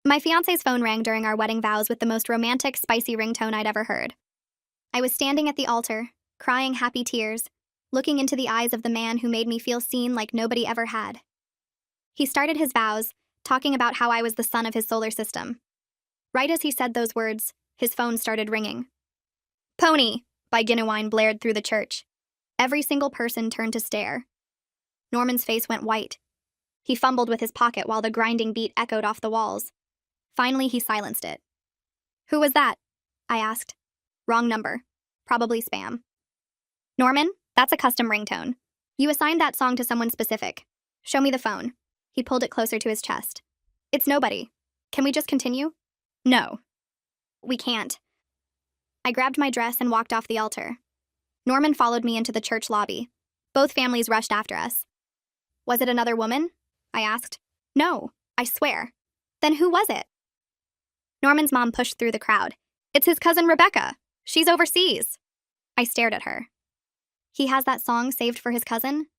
My fiance's phone rang during our wedding vows with the most romantic, spicy ringtone I'd ever heard. I was standing at the altar, crying happy tears, looking into the eyes of the man who made me feel seen like nobody ever had. He started his vows, talking about how I was the sun of his solar system. Right as he said those words, his phone started ringing. "Pony" by Genuine blared through the church. Every single person turned to stare. Norman's face went white. He fumbled with his pocket while the grinding beat echoed off the walls. Finally, he silenced it. "Who was that?" I asked. "Wrong number. Probably spam." "Norman, that's a custom ringtone. You assigned that song to someone specific. Show me the phone." He pulled it closer to his chest. "It's nobody. Can we just continue?" "No. We can't." I grabbed my dress and walked off the altar. Norman followed me into the church lobby. Both families rushed after us. "Was it another woman?" I asked. "No, I swear." "Then who was it?" Norman's mom pushed through the crowd. "It's his cousin Rebecca. She's overseas." I stared at her. "He has that song saved for his cousin?"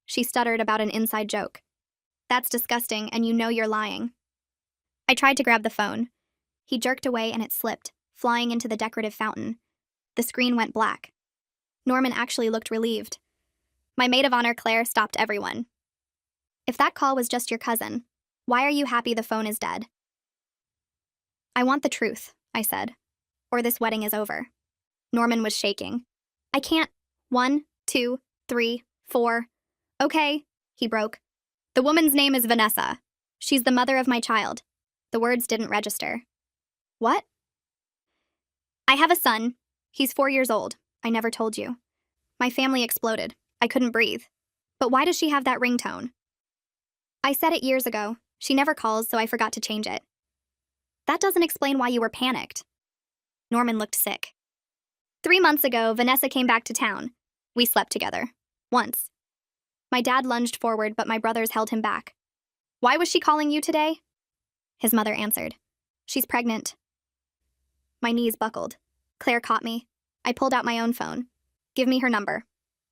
She stuttered about an inside joke. "That's disgusting, and you know you're lying." I tried to grab the phone. He jerked away and it slipped, flying into the decorative fountain. The screen went black. Norman actually looked relieved. My maid of honor, Claire, stopped everyone. "If that call was just your cousin, why are you happy the phone is dead?" "I want the truth," I said, "or this wedding is over." Norman was shaking. "I can't. 1, 2, 3, 4. "Okay," he broke. "The woman's name is Vanessa. She's the mother of my child." The words didn't register. "What?" "I have a son. He's 4 years old. I never told you." My family exploded. I couldn't breathe. "But why does she have that ringtone?" "I set it years ago. She never calls, so I forgot to change it." "That doesn't explain why you were panicked." Norman looked sick. 3 months ago, Vanessa came back to town. We slept together. Once. My dad lunged forward, but my brothers held him back. "Why was she calling you today?" His mother answered. "She's pregnant." My knees buckled. Claire caught me. I pulled out my own phone. "Give me her number.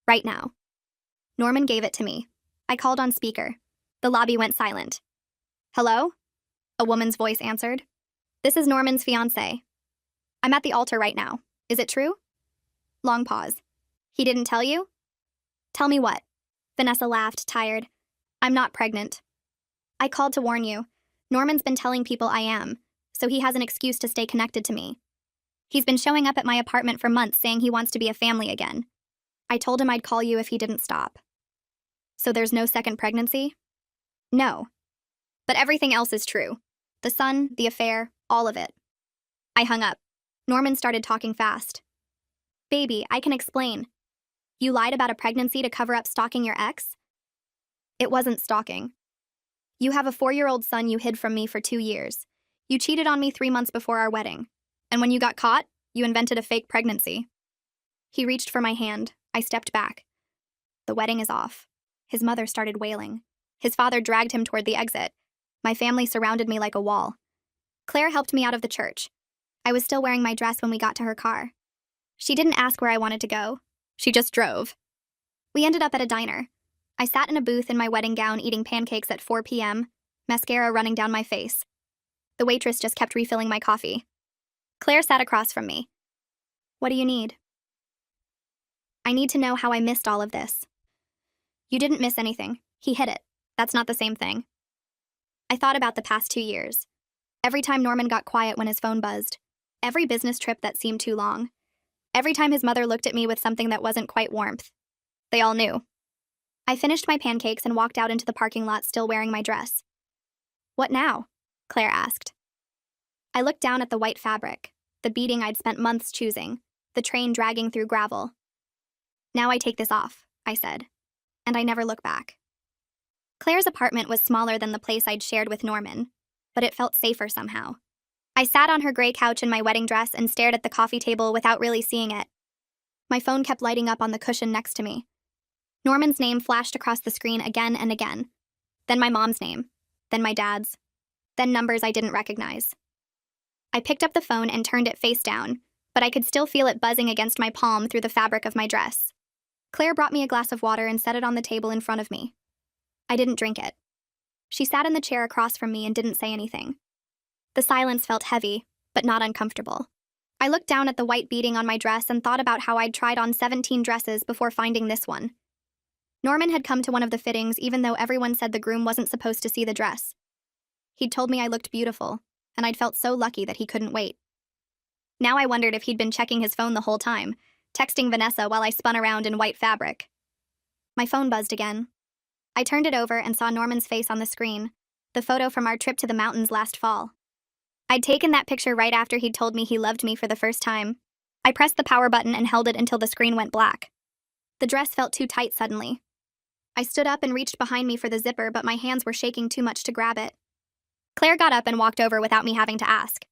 Right now." Norman gave it to me. I called on speaker. The lobby went silent. "Hello?" A woman's voice answered. "This is Norman's fiancé. I'm at the altar right now. Is it true?" Long pause. "He didn't tell you?" "Tell me what?" Vanessa laughed, tired. "I'm not pregnant." "I called to warn you. Norman's been telling people I am, so he has an excuse to stay connected to me. He's been showing up at my apartment for months saying he wants to be a family again. I told him I'd call you if he didn't stop." "So there's no second pregnancy?" "No. But everything else is true. The son, the affair, all of it." I hung up. Norman started talking fast. "Baby, I can explain. You lied about a pregnancy to cover up stalking your ex?" "It wasn't stalking. You have a 4-year-old son you hid from me for 2 years. You cheated on me 3 months before our wedding. And when you got caught, you invented a fake pregnancy." He reached for my hand. I stepped back. "The wedding is off." His mother started wailing. His father dragged him toward the exit. My family surrounded me like a wall. Claire helped me out of the church. I was still wearing my dress when we got to her car. She didn't ask where I wanted to go. She just drove. We ended up at a diner. I sat in a booth in my wedding gown eating pancakes at 4 p.m., mascara running down my face. The waitress just kept refilling my coffee. Claire sat across from me. "What do you need?" "I need to know how I missed all of this." "You didn't miss anything. He hid it. That's not the same thing." I thought about the past 2 years. Every time Norman got quiet when his phone buzzed. Every business trip that seemed too long. Every time his mother looked at me with something that wasn't quite warmth. They all knew. I finished my pancakes and walked out into the parking lot still wearing my dress. "What now?" Claire asked. I looked down at the white fabric, the beading I'd spent months choosing, the train dragging through gravel. "Now I take this off," I said, and I never look back. Claire's apartment was smaller than the place I'd shared with Norman, but it felt safer somehow. I sat on her gray couch in my wedding dress and stared at the coffee table without really seeing it. My phone kept lighting up on the cushion next to me. Norman's name flashed across the screen again and again. Then my mom's name. Then my dad's. Then numbers I didn't recognize. I picked up the phone and turned it face down, but I could still feel it buzzing against my palm through the fabric of my dress. Claire brought me a glass of water and set it on the table in front of me. I didn't drink it. She sat in the chair across from me and didn't say anything. The silence felt heavy, but not uncomfortable. I looked down at the white beading on my dress and thought about how I'd tried on 17 dresses before finding this one. Norman had come to one of the fittings even though everyone said the groom wasn't supposed to see the dress. He'd told me I looked beautiful, and I'd felt so lucky that he couldn't wait. Now I wondered if he'd been checking his phone the whole time, texting Vanessa while I spun around in white fabric. My phone buzzed again. I turned it over and saw Norman's face on the screen, the photo from our trip to the mountains last fall. I'd taken that picture right after he'd told me he loved me for the first time. I pressed the power button and held it until the screen went black. The dress felt too tight suddenly. I stood up and reached behind me for the zipper, but my hands were shaking too much to grab it. Claire got up and walked over without me having to ask.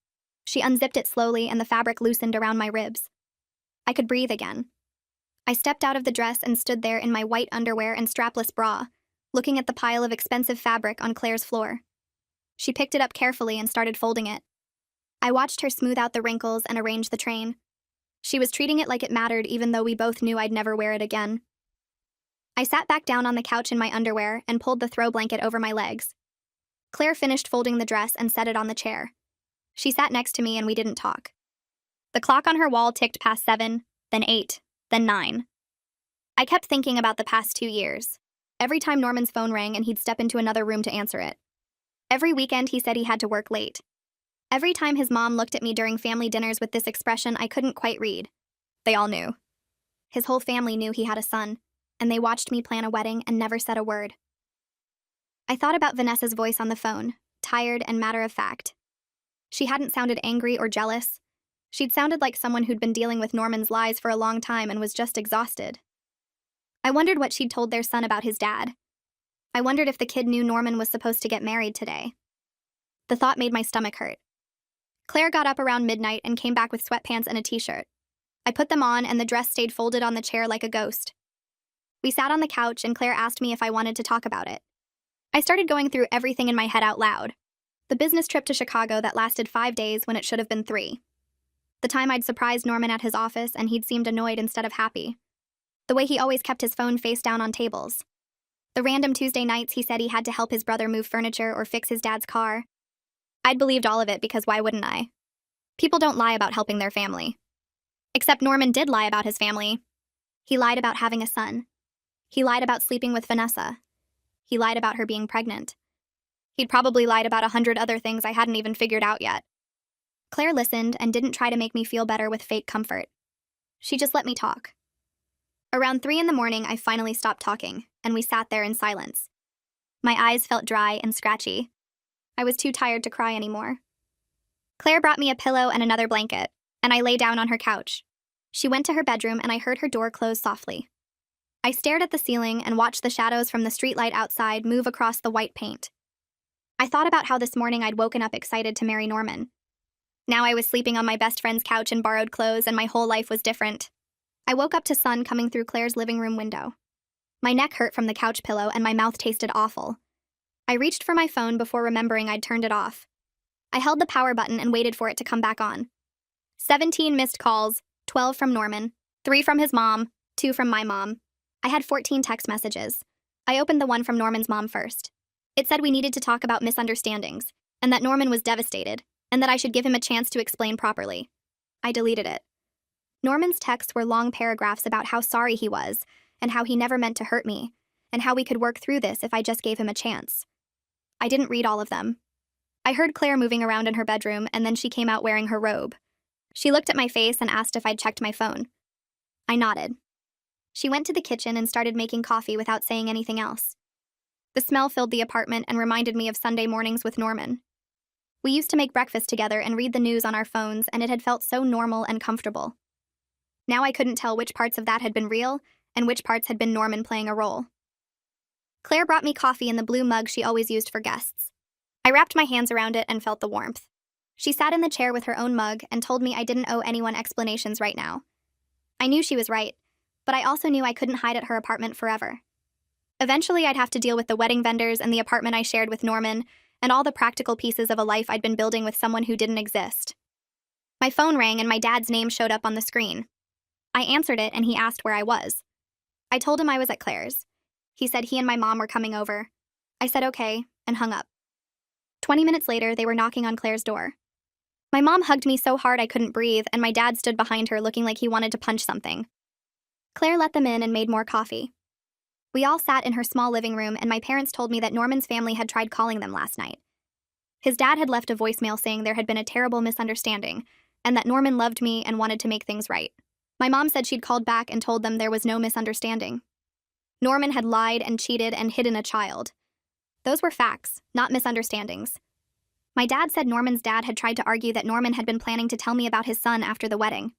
She unzipped it slowly and the fabric loosened around my ribs. I could breathe again. I stepped out of the dress and stood there in my white underwear and strapless bra, looking at the pile of expensive fabric on Claire's floor. She picked it up carefully and started folding it. I watched her smooth out the wrinkles and arrange the train. She was treating it like it mattered even though we both knew I'd never wear it again. I sat back down on the couch in my underwear and pulled the throw blanket over my legs. Claire finished folding the dress and set it on the chair. She sat next to me and we didn't talk. The clock on her wall ticked past 7, then 8, then 9. I kept thinking about the past 2 years. Every time Norman's phone rang and he'd step into another room to answer it. Every weekend he said he had to work late. Every time his mom looked at me during family dinners with this expression I couldn't quite read. They all knew. His whole family knew he had a son, and they watched me plan a wedding and never said a word. I thought about Vanessa's voice on the phone, tired and matter-of-fact. She hadn't sounded angry or jealous. She'd sounded like someone who'd been dealing with Norman's lies for a long time and was just exhausted. I wondered what she'd told their son about his dad. I wondered if the kid knew Norman was supposed to get married today. The thought made my stomach hurt. Claire got up around midnight and came back with sweatpants and a t-shirt. I put them on and the dress stayed folded on the chair like a ghost. We sat on the couch and Claire asked me if I wanted to talk about it. I started going through everything in my head out loud. The business trip to Chicago that lasted 5 days when it should have been 3. The time I'd surprised Norman at his office and he'd seemed annoyed instead of happy. The way he always kept his phone face down on tables. The random Tuesday nights he said he had to help his brother move furniture or fix his dad's car. I'd believed all of it because why wouldn't I? People don't lie about helping their family. Except Norman did lie about his family. He lied about having a son. He lied about sleeping with Vanessa. He lied about her being pregnant. He'd probably lied about 100 other things I hadn't even figured out yet. Claire listened and didn't try to make me feel better with fake comfort. She just let me talk. Around 3 in the morning, I finally stopped talking, and we sat there in silence. My eyes felt dry and scratchy. I was too tired to cry anymore. Claire brought me a pillow and another blanket, and I lay down on her couch. She went to her bedroom and I heard her door close softly. I stared at the ceiling and watched the shadows from the streetlight outside move across the white paint. I thought about how this morning I'd woken up excited to marry Norman. Now I was sleeping on my best friend's couch in borrowed clothes and my whole life was different. I woke up to sun coming through Claire's living room window. My neck hurt from the couch pillow and my mouth tasted awful. I reached for my phone before remembering I'd turned it off. I held the power button and waited for it to come back on. 17 missed calls, 12 from Norman, 3 from his mom, 2 from my mom. I had 14 text messages. I opened the one from Norman's mom first. It said we needed to talk about misunderstandings, and that Norman was devastated, and that I should give him a chance to explain properly. I deleted it. Norman's texts were long paragraphs about how sorry he was, and how he never meant to hurt me, and how we could work through this if I just gave him a chance. I didn't read all of them. I heard Claire moving around in her bedroom, and then she came out wearing her robe. She looked at my face and asked if I'd checked my phone. I nodded. She went to the kitchen and started making coffee without saying anything else. The smell filled the apartment and reminded me of Sunday mornings with Norman. We used to make breakfast together and read the news on our phones, and it had felt so normal and comfortable. Now I couldn't tell which parts of that had been real and which parts had been Norman playing a role. Claire brought me coffee in the blue mug she always used for guests. I wrapped my hands around it and felt the warmth. She sat in the chair with her own mug and told me I didn't owe anyone explanations right now. I knew she was right, but I also knew I couldn't hide at her apartment forever. Eventually, I'd have to deal with the wedding vendors and the apartment I shared with Norman, and all the practical pieces of a life I'd been building with someone who didn't exist. My phone rang and my dad's name showed up on the screen. I answered it and he asked where I was. I told him I was at Claire's. He said he and my mom were coming over. I said okay, and hung up. 20 minutes later, they were knocking on Claire's door. My mom hugged me so hard I couldn't breathe, and my dad stood behind her looking like he wanted to punch something. Claire let them in and made more coffee. We all sat in her small living room, and my parents told me that Norman's family had tried calling them last night. His dad had left a voicemail saying there had been a terrible misunderstanding, and that Norman loved me and wanted to make things right. My mom said she'd called back and told them there was no misunderstanding. Norman had lied and cheated and hidden a child. Those were facts, not misunderstandings. My dad said Norman's dad had tried to argue that Norman had been planning to tell me about his son after the wedding.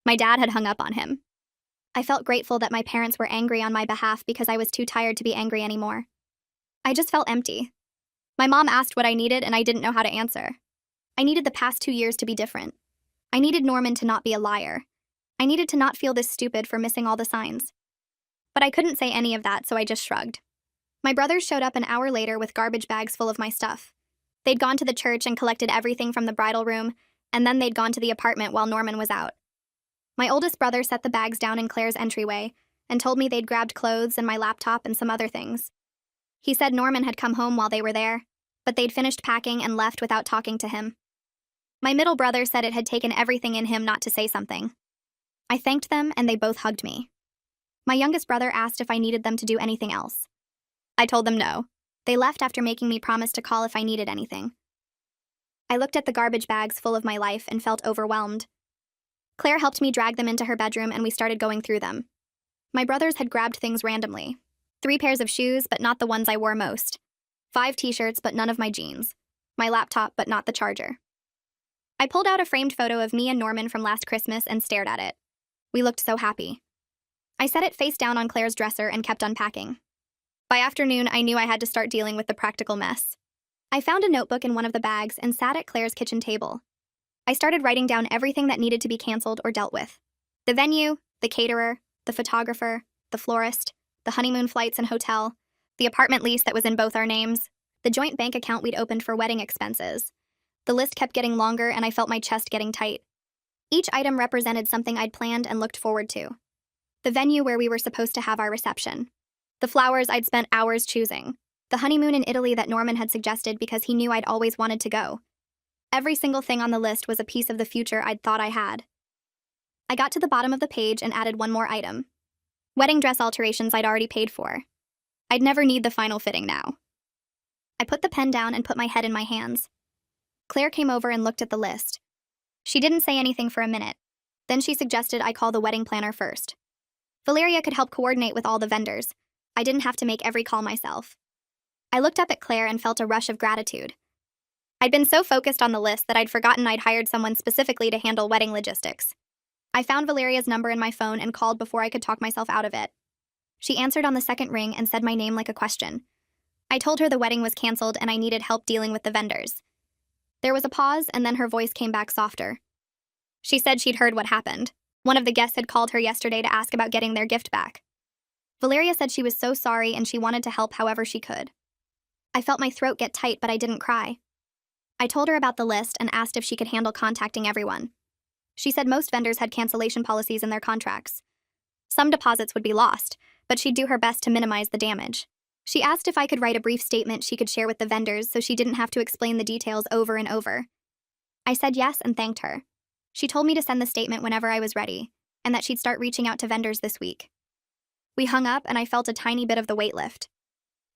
My dad had hung up on him. I felt grateful that my parents were angry on my behalf because I was too tired to be angry anymore. I just felt empty. My mom asked what I needed, and I didn't know how to answer. I needed the past 2 years to be different. I needed Norman to not be a liar. I needed to not feel this stupid for missing all the signs. But I couldn't say any of that, so I just shrugged. My brothers showed up an hour later with garbage bags full of my stuff. They'd gone to the church and collected everything from the bridal room, and then they'd gone to the apartment while Norman was out. My oldest brother set the bags down in Claire's entryway and told me they'd grabbed clothes and my laptop and some other things. He said Norman had come home while they were there, but they'd finished packing and left without talking to him. My middle brother said it had taken everything in him not to say something. I thanked them, and they both hugged me. My youngest brother asked if I needed them to do anything else. I told them no. They left after making me promise to call if I needed anything. I looked at the garbage bags full of my life and felt overwhelmed. Claire helped me drag them into her bedroom, and we started going through them. My brothers had grabbed things randomly. 3 pairs of shoes, but not the ones I wore most. 5 t-shirts, but none of my jeans. My laptop, but not the charger. I pulled out a framed photo of me and Norman from last Christmas and stared at it. We looked so happy. I set it face down on Claire's dresser and kept unpacking. By afternoon, I knew I had to start dealing with the practical mess. I found a notebook in one of the bags and sat at Claire's kitchen table. I started writing down everything that needed to be canceled or dealt with. The venue, the caterer, the photographer, the florist, the honeymoon flights and hotel, the apartment lease that was in both our names, the joint bank account we'd opened for wedding expenses. The list kept getting longer, and I felt my chest getting tight. Each item represented something I'd planned and looked forward to. The venue where we were supposed to have our reception. The flowers I'd spent hours choosing. The honeymoon in Italy that Norman had suggested because he knew I'd always wanted to go. Every single thing on the list was a piece of the future I'd thought I had. I got to the bottom of the page and added one more item. Wedding dress alterations I'd already paid for. I'd never need the final fitting now. I put the pen down and put my head in my hands. Claire came over and looked at the list. She didn't say anything for a minute. Then she suggested I call the wedding planner first. Valeria could help coordinate with all the vendors. I didn't have to make every call myself. I looked up at Claire and felt a rush of gratitude. I'd been so focused on the list that I'd forgotten I'd hired someone specifically to handle wedding logistics. I found Valeria's number in my phone and called before I could talk myself out of it. She answered on the second ring and said my name like a question. I told her the wedding was canceled and I needed help dealing with the vendors. There was a pause, and then her voice came back softer. She said she'd heard what happened. One of the guests had called her yesterday to ask about getting their gift back. Valeria said she was so sorry and she wanted to help however she could. I felt my throat get tight, but I didn't cry. I told her about the list and asked if she could handle contacting everyone. She said most vendors had cancellation policies in their contracts. Some deposits would be lost, but she'd do her best to minimize the damage. She asked if I could write a brief statement she could share with the vendors so she didn't have to explain the details over and over. I said yes and thanked her. She told me to send the statement whenever I was ready, and that she'd start reaching out to vendors this week. We hung up, and I felt a tiny bit of the weight lift.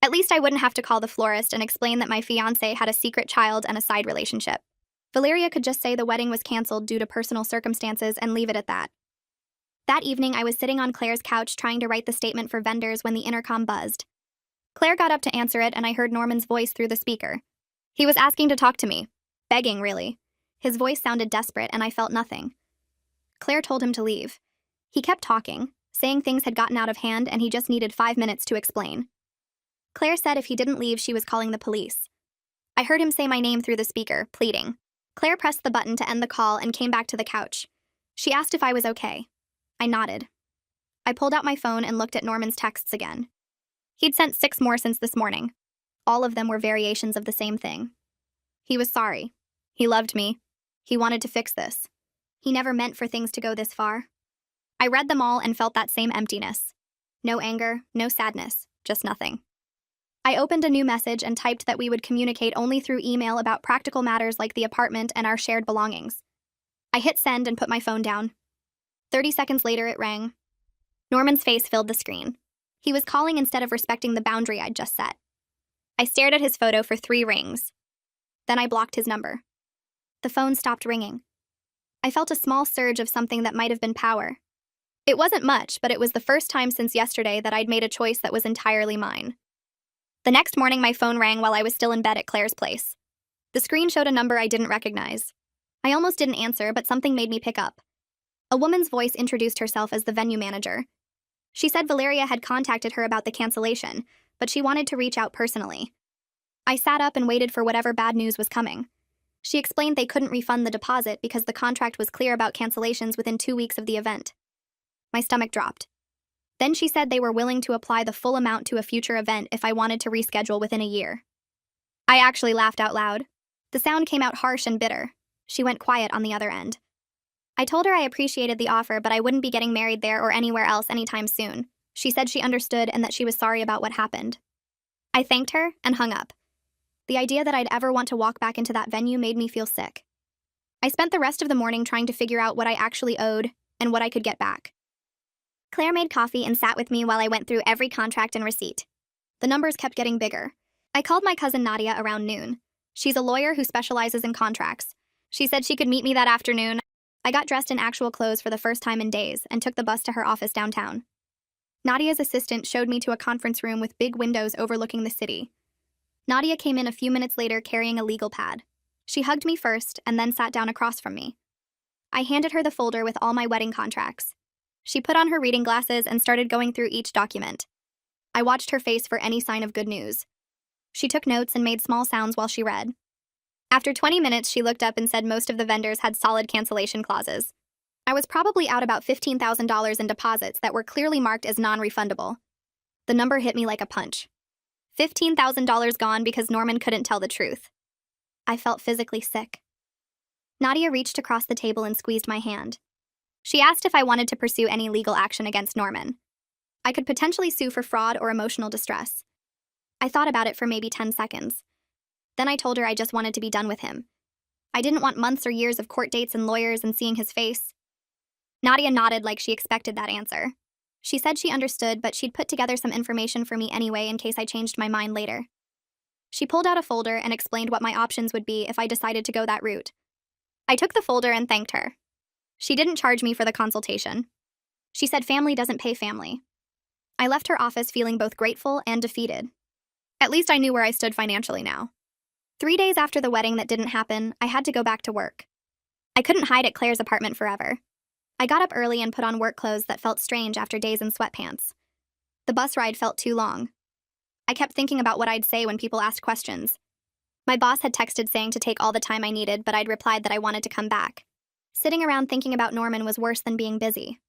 At least I wouldn't have to call the florist and explain that my fiancé had a secret child and a side relationship. Valeria could just say the wedding was canceled due to personal circumstances and leave it at that. That evening, I was sitting on Claire's couch trying to write the statement for vendors when the intercom buzzed. Claire got up to answer it, and I heard Norman's voice through the speaker. He was asking to talk to me. Begging, really. His voice sounded desperate, and I felt nothing. Claire told him to leave. He kept talking, saying things had gotten out of hand and he just needed 5 minutes to explain. Claire said if he didn't leave, she was calling the police. I heard him say my name through the speaker, pleading. Claire pressed the button to end the call and came back to the couch. She asked if I was okay. I nodded. I pulled out my phone and looked at Norman's texts again. He'd sent 6 more since this morning. All of them were variations of the same thing. He was sorry. He loved me. He wanted to fix this. He never meant for things to go this far. I read them all and felt that same emptiness. No anger, no sadness, just nothing. I opened a new message and typed that we would communicate only through email about practical matters like the apartment and our shared belongings. I hit send and put my phone down. 30 seconds later, it rang. Norman's face filled the screen. He was calling instead of respecting the boundary I'd just set. I stared at his photo for 3 rings. Then I blocked his number. The phone stopped ringing. I felt a small surge of something that might have been power. It wasn't much, but it was the first time since yesterday that I'd made a choice that was entirely mine. The next morning, my phone rang while I was still in bed at Claire's place. The screen showed a number I didn't recognize. I almost didn't answer, but something made me pick up. A woman's voice introduced herself as the venue manager. She said Valeria had contacted her about the cancellation, but she wanted to reach out personally. I sat up and waited for whatever bad news was coming. She explained they couldn't refund the deposit because the contract was clear about cancellations within 2 weeks of the event. My stomach dropped. Then she said they were willing to apply the full amount to a future event if I wanted to reschedule within a year. I actually laughed out loud. The sound came out harsh and bitter. She went quiet on the other end. I told her I appreciated the offer, but I wouldn't be getting married there or anywhere else anytime soon. She said she understood and that she was sorry about what happened. I thanked her and hung up. The idea that I'd ever want to walk back into that venue made me feel sick. I spent the rest of the morning trying to figure out what I actually owed and what I could get back. Claire made coffee and sat with me while I went through every contract and receipt. The numbers kept getting bigger. I called my cousin Nadia around noon. She's a lawyer who specializes in contracts. She said she could meet me that afternoon. I got dressed in actual clothes for the first time in days and took the bus to her office downtown. Nadia's assistant showed me to a conference room with big windows overlooking the city. Nadia came in a few minutes later carrying a legal pad. She hugged me first and then sat down across from me. I handed her the folder with all my wedding contracts. She put on her reading glasses and started going through each document. I watched her face for any sign of good news. She took notes and made small sounds while she read. After 20 minutes, she looked up and said most of the vendors had solid cancellation clauses. I was probably out about $15,000 in deposits that were clearly marked as non-refundable. The number hit me like a punch. $15,000 gone because Norman couldn't tell the truth. I felt physically sick. Nadia reached across the table and squeezed my hand. She asked if I wanted to pursue any legal action against Norman. I could potentially sue for fraud or emotional distress. I thought about it for maybe 10 seconds. Then I told her I just wanted to be done with him. I didn't want months or years of court dates and lawyers and seeing his face. Nadia nodded like she expected that answer. She said she understood, but she'd put together some information for me anyway in case I changed my mind later. She pulled out a folder and explained what my options would be if I decided to go that route. I took the folder and thanked her. She didn't charge me for the consultation. She said family doesn't pay family. I left her office feeling both grateful and defeated. At least I knew where I stood financially now. 3 days after the wedding that didn't happen, I had to go back to work. I couldn't hide at Claire's apartment forever. I got up early and put on work clothes that felt strange after days in sweatpants. The bus ride felt too long. I kept thinking about what I'd say when people asked questions. My boss had texted saying to take all the time I needed, but I'd replied that I wanted to come back. Sitting around thinking about Norman was worse than being busy.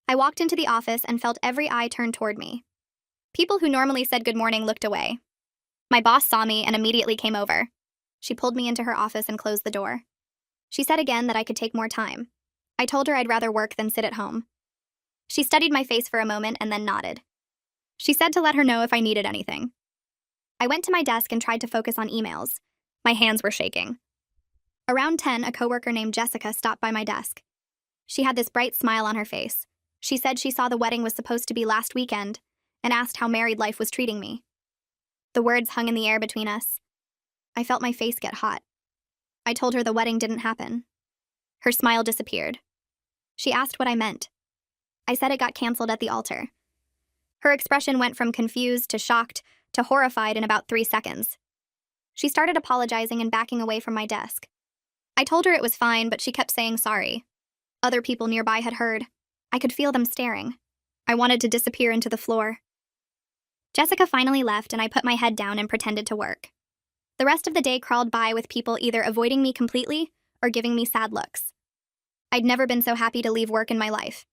I walked into the office and felt every eye turned toward me. People who normally said good morning looked away. My boss saw me and immediately came over. She pulled me into her office and closed the door. She said again that I could take more time. I told her I'd rather work than sit at home. She studied my face for a moment and then nodded. She said to let her know if I needed anything. I went to my desk and tried to focus on emails. My hands were shaking. Around 10, a coworker named Jessica stopped by my desk. She had this bright smile on her face. She said she saw the wedding was supposed to be last weekend and asked how married life was treating me. The words hung in the air between us. I felt my face get hot. I told her the wedding didn't happen. Her smile disappeared. She asked what I meant. I said it got canceled at the altar. Her expression went from confused to shocked to horrified in about 3 seconds. She started apologizing and backing away from my desk. I told her it was fine, but she kept saying sorry. Other people nearby had heard. I could feel them staring. I wanted to disappear into the floor. Jessica finally left, and I put my head down and pretended to work. The rest of the day crawled by with people either avoiding me completely or giving me sad looks. I'd never been so happy to leave work in my life.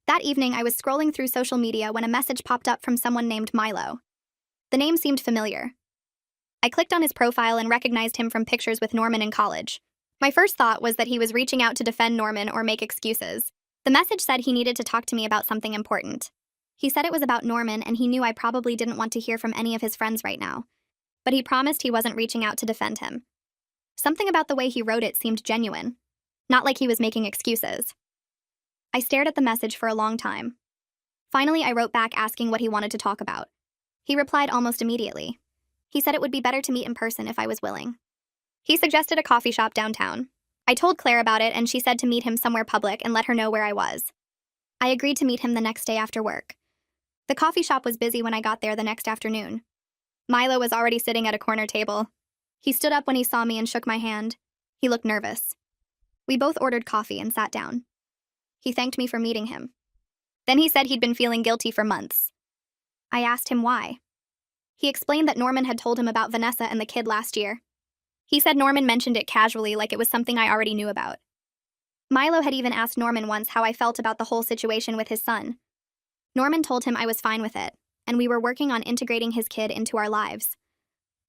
That evening, I was scrolling through social media when a message popped up from someone named Milo. The name seemed familiar. I clicked on his profile and recognized him from pictures with Norman in college. My first thought was that he was reaching out to defend Norman or make excuses. The message said he needed to talk to me about something important. He said it was about Norman and he knew I probably didn't want to hear from any of his friends right now. But he promised he wasn't reaching out to defend him. Something about the way he wrote it seemed genuine, not like he was making excuses. I stared at the message for a long time. Finally, I wrote back asking what he wanted to talk about. He replied almost immediately. He said it would be better to meet in person if I was willing. He suggested a coffee shop downtown. I told Claire about it and she said to meet him somewhere public and let her know where I was. I agreed to meet him the next day after work. The coffee shop was busy when I got there the next afternoon. Milo was already sitting at a corner table. He stood up when he saw me and shook my hand. He looked nervous. We both ordered coffee and sat down. He thanked me for meeting him. Then he said he'd been feeling guilty for months. I asked him why. He explained that Norman had told him about Vanessa and the kid last year. He said Norman mentioned it casually like it was something I already knew about. Milo had even asked Norman once how I felt about the whole situation with his son. Norman told him I was fine with it, and we were working on integrating his kid into our lives.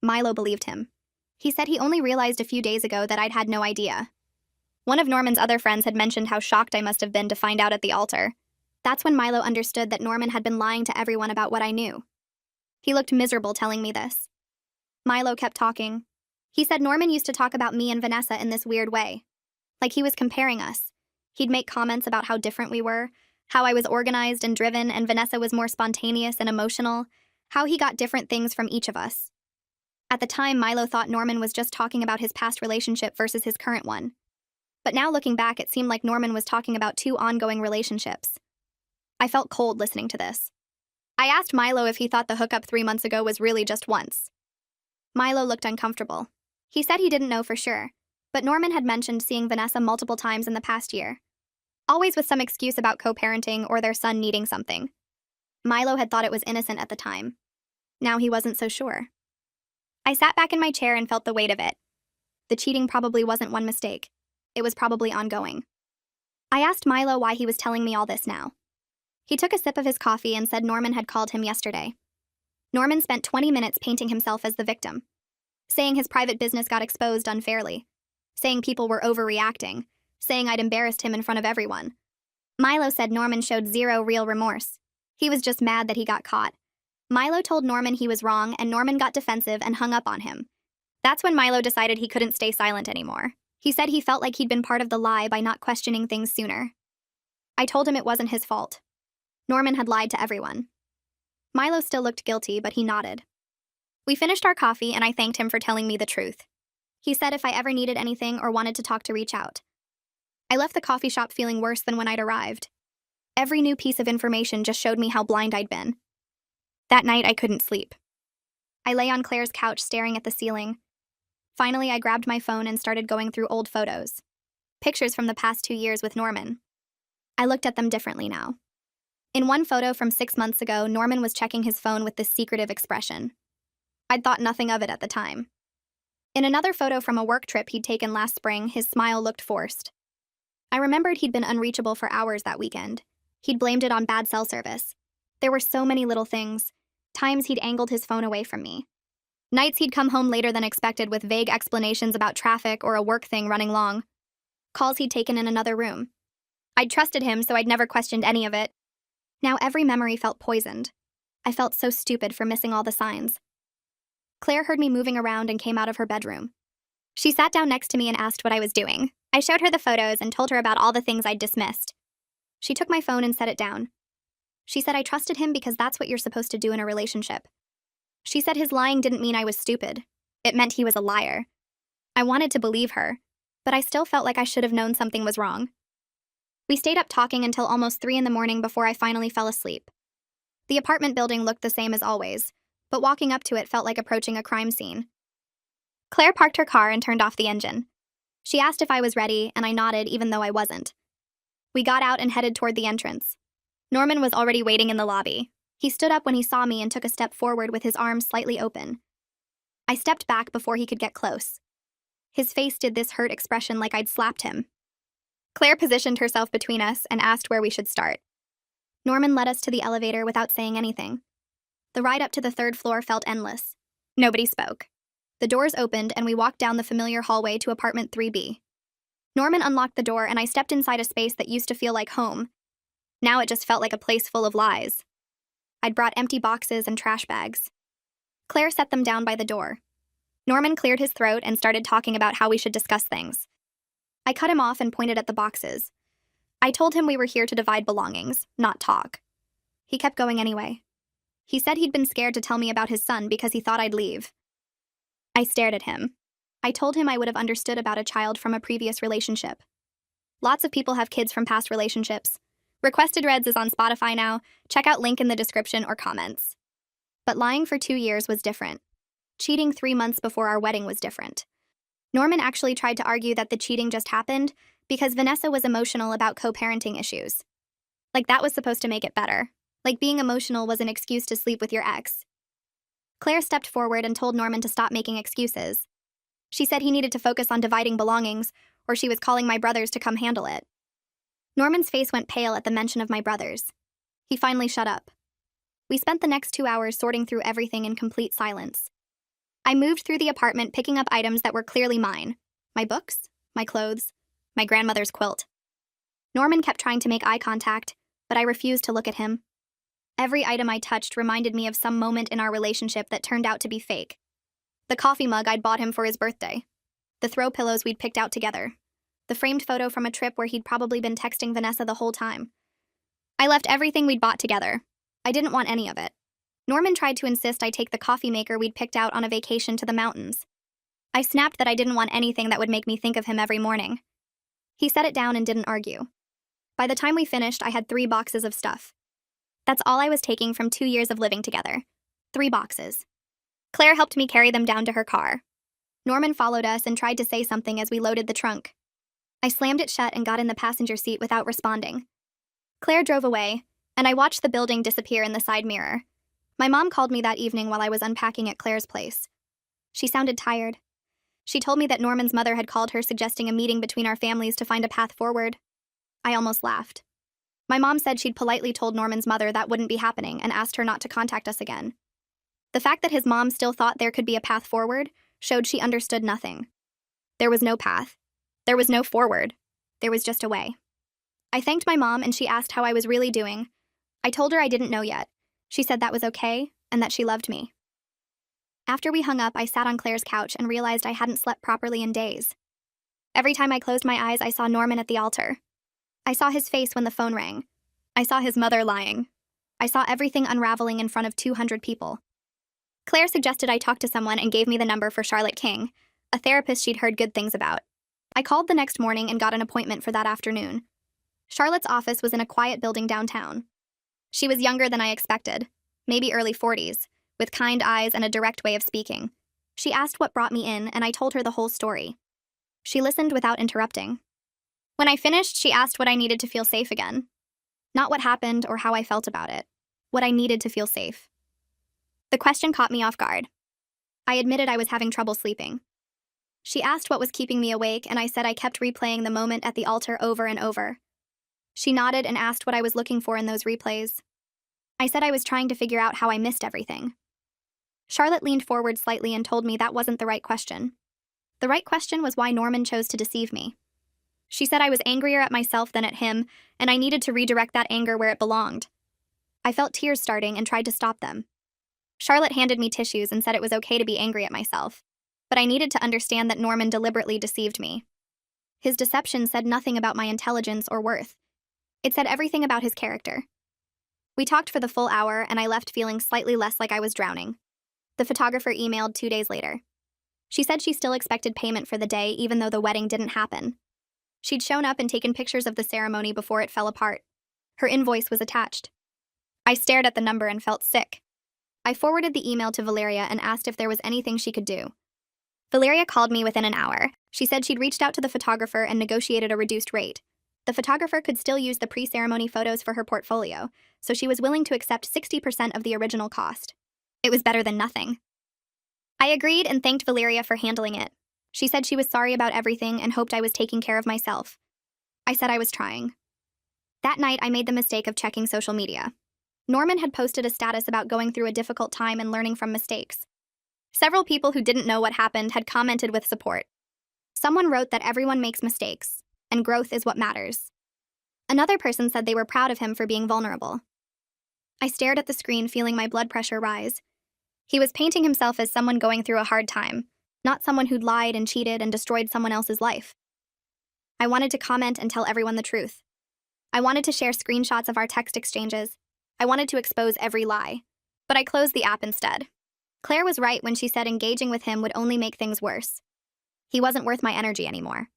Milo believed him. He said he only realized a few days ago that I'd had no idea. One of Norman's other friends had mentioned how shocked I must have been to find out at the altar. That's when Milo understood that Norman had been lying to everyone about what I knew. He looked miserable telling me this. Milo kept talking. He said Norman used to talk about me and Vanessa in this weird way. Like he was comparing us. He'd make comments about how different we were, how I was organized and driven and Vanessa was more spontaneous and emotional, how he got different things from each of us. At the time, Milo thought Norman was just talking about his past relationship versus his current one. But now looking back, it seemed like Norman was talking about two ongoing relationships. I felt cold listening to this. I asked Milo if he thought the hookup 3 months ago was really just once. Milo looked uncomfortable. He said he didn't know for sure, but Norman had mentioned seeing Vanessa multiple times in the past year. Always with some excuse about co-parenting or their son needing something. Milo had thought it was innocent at the time. Now he wasn't so sure. I sat back in my chair and felt the weight of it. The cheating probably wasn't one mistake. It was probably ongoing. I asked Milo why he was telling me all this now. He took a sip of his coffee and said Norman had called him yesterday. Norman spent 20 minutes painting himself as the victim, saying his private business got exposed unfairly, saying people were overreacting, saying I'd embarrassed him in front of everyone. Milo said Norman showed zero real remorse. He was just mad that he got caught. Milo told Norman he was wrong and Norman got defensive and hung up on him. That's when Milo decided he couldn't stay silent anymore. He said he felt like he'd been part of the lie by not questioning things sooner. I told him it wasn't his fault. Norman had lied to everyone. Milo still looked guilty, but he nodded. We finished our coffee and I thanked him for telling me the truth. He said if I ever needed anything or wanted to talk to reach out. I left the coffee shop feeling worse than when I'd arrived. Every new piece of information just showed me how blind I'd been. That night, I couldn't sleep. I lay on Claire's couch staring at the ceiling. Finally, I grabbed my phone and started going through old photos. Pictures from the past 2 years with Norman. I looked at them differently now. In one photo from 6 months ago, Norman was checking his phone with this secretive expression. I'd thought nothing of it at the time. In another photo from a work trip he'd taken last spring, his smile looked forced. I remembered he'd been unreachable for hours that weekend. He'd blamed it on bad cell service. There were so many little things. Times he'd angled his phone away from me. Nights he'd come home later than expected with vague explanations about traffic or a work thing running long. Calls he'd taken in another room. I'd trusted him, so I'd never questioned any of it. Now every memory felt poisoned. I felt so stupid for missing all the signs. Claire heard me moving around and came out of her bedroom. She sat down next to me and asked what I was doing. I showed her the photos and told her about all the things I'd dismissed. She took my phone and set it down. She said I trusted him because that's what you're supposed to do in a relationship. She said his lying didn't mean I was stupid. It meant he was a liar. I wanted to believe her, but I still felt like I should have known something was wrong. We stayed up talking until almost 3 in the morning before I finally fell asleep. The apartment building looked the same as always, but walking up to it felt like approaching a crime scene. Claire parked her car and turned off the engine. She asked if I was ready, and I nodded even though I wasn't. We got out and headed toward the entrance. Norman was already waiting in the lobby. He stood up when he saw me and took a step forward with his arms slightly open. I stepped back before he could get close. His face did this hurt expression like I'd slapped him. Claire positioned herself between us and asked where we should start. Norman led us to the elevator without saying anything. The ride up to the 3rd floor felt endless. Nobody spoke. The doors opened and we walked down the familiar hallway to apartment 3B. Norman unlocked the door and I stepped inside a space that used to feel like home. Now it just felt like a place full of lies. I'd brought empty boxes and trash bags. Claire set them down by the door. Norman cleared his throat and started talking about how we should discuss things. I cut him off and pointed at the boxes. I told him we were here to divide belongings, not talk. He kept going anyway. He said he'd been scared to tell me about his son because he thought I'd leave. I stared at him. I told him I would have understood about a child from a previous relationship. Lots of people have kids from past relationships. Requested Reds is on Spotify now. Check out link in the description or comments. But lying for 2 years was different. Cheating 3 months before our wedding was different. Norman actually tried to argue that the cheating just happened because Vanessa was emotional about co-parenting issues. Like that was supposed to make it better. Like being emotional was an excuse to sleep with your ex. Claire stepped forward and told Norman to stop making excuses. She said he needed to focus on dividing belongings, or she was calling my brothers to come handle it. Norman's face went pale at the mention of my brothers. He finally shut up. We spent the next 2 hours sorting through everything in complete silence. I moved through the apartment picking up items that were clearly mine. My books, my clothes, my grandmother's quilt. Norman kept trying to make eye contact, but I refused to look at him. Every item I touched reminded me of some moment in our relationship that turned out to be fake. The coffee mug I'd bought him for his birthday. The throw pillows we'd picked out together. The framed photo from a trip where he'd probably been texting Vanessa the whole time. I left everything we'd bought together. I didn't want any of it. Norman tried to insist I take the coffee maker we'd picked out on a vacation to the mountains. I snapped that I didn't want anything that would make me think of him every morning. He set it down and didn't argue. By the time we finished, I had 3 boxes of stuff. That's all I was taking from 2 years of living together. 3 boxes. Claire helped me carry them down to her car. Norman followed us and tried to say something as we loaded the trunk. I slammed it shut and got in the passenger seat without responding. Claire drove away, and I watched the building disappear in the side mirror. My mom called me that evening while I was unpacking at Claire's place. She sounded tired. She told me that Norman's mother had called her suggesting a meeting between our families to find a path forward. I almost laughed. My mom said she'd politely told Norman's mother that wouldn't be happening and asked her not to contact us again. The fact that his mom still thought there could be a path forward showed she understood nothing. There was no path. There was no forward. There was just a way. I thanked my mom and she asked how I was really doing. I told her I didn't know yet. She said that was okay and that she loved me. After we hung up, I sat on Claire's couch and realized I hadn't slept properly in days. Every time I closed my eyes, I saw Norman at the altar. I saw his face when the phone rang. I saw his mother lying. I saw everything unraveling in front of 200 people. Claire suggested I talk to someone and gave me the number for Charlotte King, a therapist she'd heard good things about. I called the next morning and got an appointment for that afternoon. Charlotte's office was in a quiet building downtown. She was younger than I expected, maybe early 40s, with kind eyes and a direct way of speaking. She asked what brought me in, and I told her the whole story. She listened without interrupting. When I finished, she asked what I needed to feel safe again. Not what happened or how I felt about it. What I needed to feel safe. The question caught me off guard. I admitted I was having trouble sleeping. She asked what was keeping me awake, and I said I kept replaying the moment at the altar over and over. She nodded and asked what I was looking for in those replays. I said I was trying to figure out how I missed everything. Charlotte leaned forward slightly and told me that wasn't the right question. The right question was why Norman chose to deceive me. She said I was angrier at myself than at him, and I needed to redirect that anger where it belonged. I felt tears starting and tried to stop them. Charlotte handed me tissues and said it was okay to be angry at myself, but I needed to understand that Norman deliberately deceived me. His deception said nothing about my intelligence or worth. It said everything about his character. We talked for the full hour, and I left feeling slightly less like I was drowning. The photographer emailed 2 days later. She said she still expected payment for the day, even though the wedding didn't happen. She'd shown up and taken pictures of the ceremony before it fell apart. Her invoice was attached. I stared at the number and felt sick. I forwarded the email to Valeria and asked if there was anything she could do. Valeria called me within an hour. She said she'd reached out to the photographer and negotiated a reduced rate. The photographer could still use the pre-ceremony photos for her portfolio, so she was willing to accept 60% of the original cost. It was better than nothing. I agreed and thanked Valeria for handling it. She said she was sorry about everything and hoped I was taking care of myself. I said I was trying. That night, I made the mistake of checking social media. Norman had posted a status about going through a difficult time and learning from mistakes. Several people who didn't know what happened had commented with support. Someone wrote that everyone makes mistakes, and growth is what matters. Another person said they were proud of him for being vulnerable. I stared at the screen, feeling my blood pressure rise. He was painting himself as someone going through a hard time, not someone who'd lied and cheated and destroyed someone else's life. I wanted to comment and tell everyone the truth. I wanted to share screenshots of our text exchanges. I wanted to expose every lie. But I closed the app instead. Claire was right when she said engaging with him would only make things worse. He wasn't worth my energy anymore.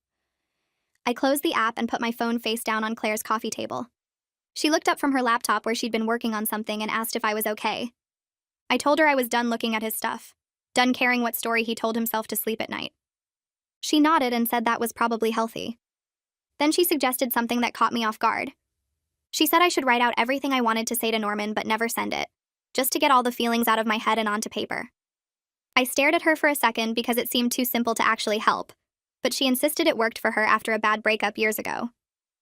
I closed the app and put my phone face down on Claire's coffee table. She looked up from her laptop where she'd been working on something and asked if I was okay. I told her I was done looking at his stuff, done caring what story he told himself to sleep at night. She nodded and said that was probably healthy. Then she suggested something that caught me off guard. She said I should write out everything I wanted to say to Norman but never send it, just to get all the feelings out of my head and onto paper. I stared at her for a second because it seemed too simple to actually help, but she insisted it worked for her after a bad breakup years ago.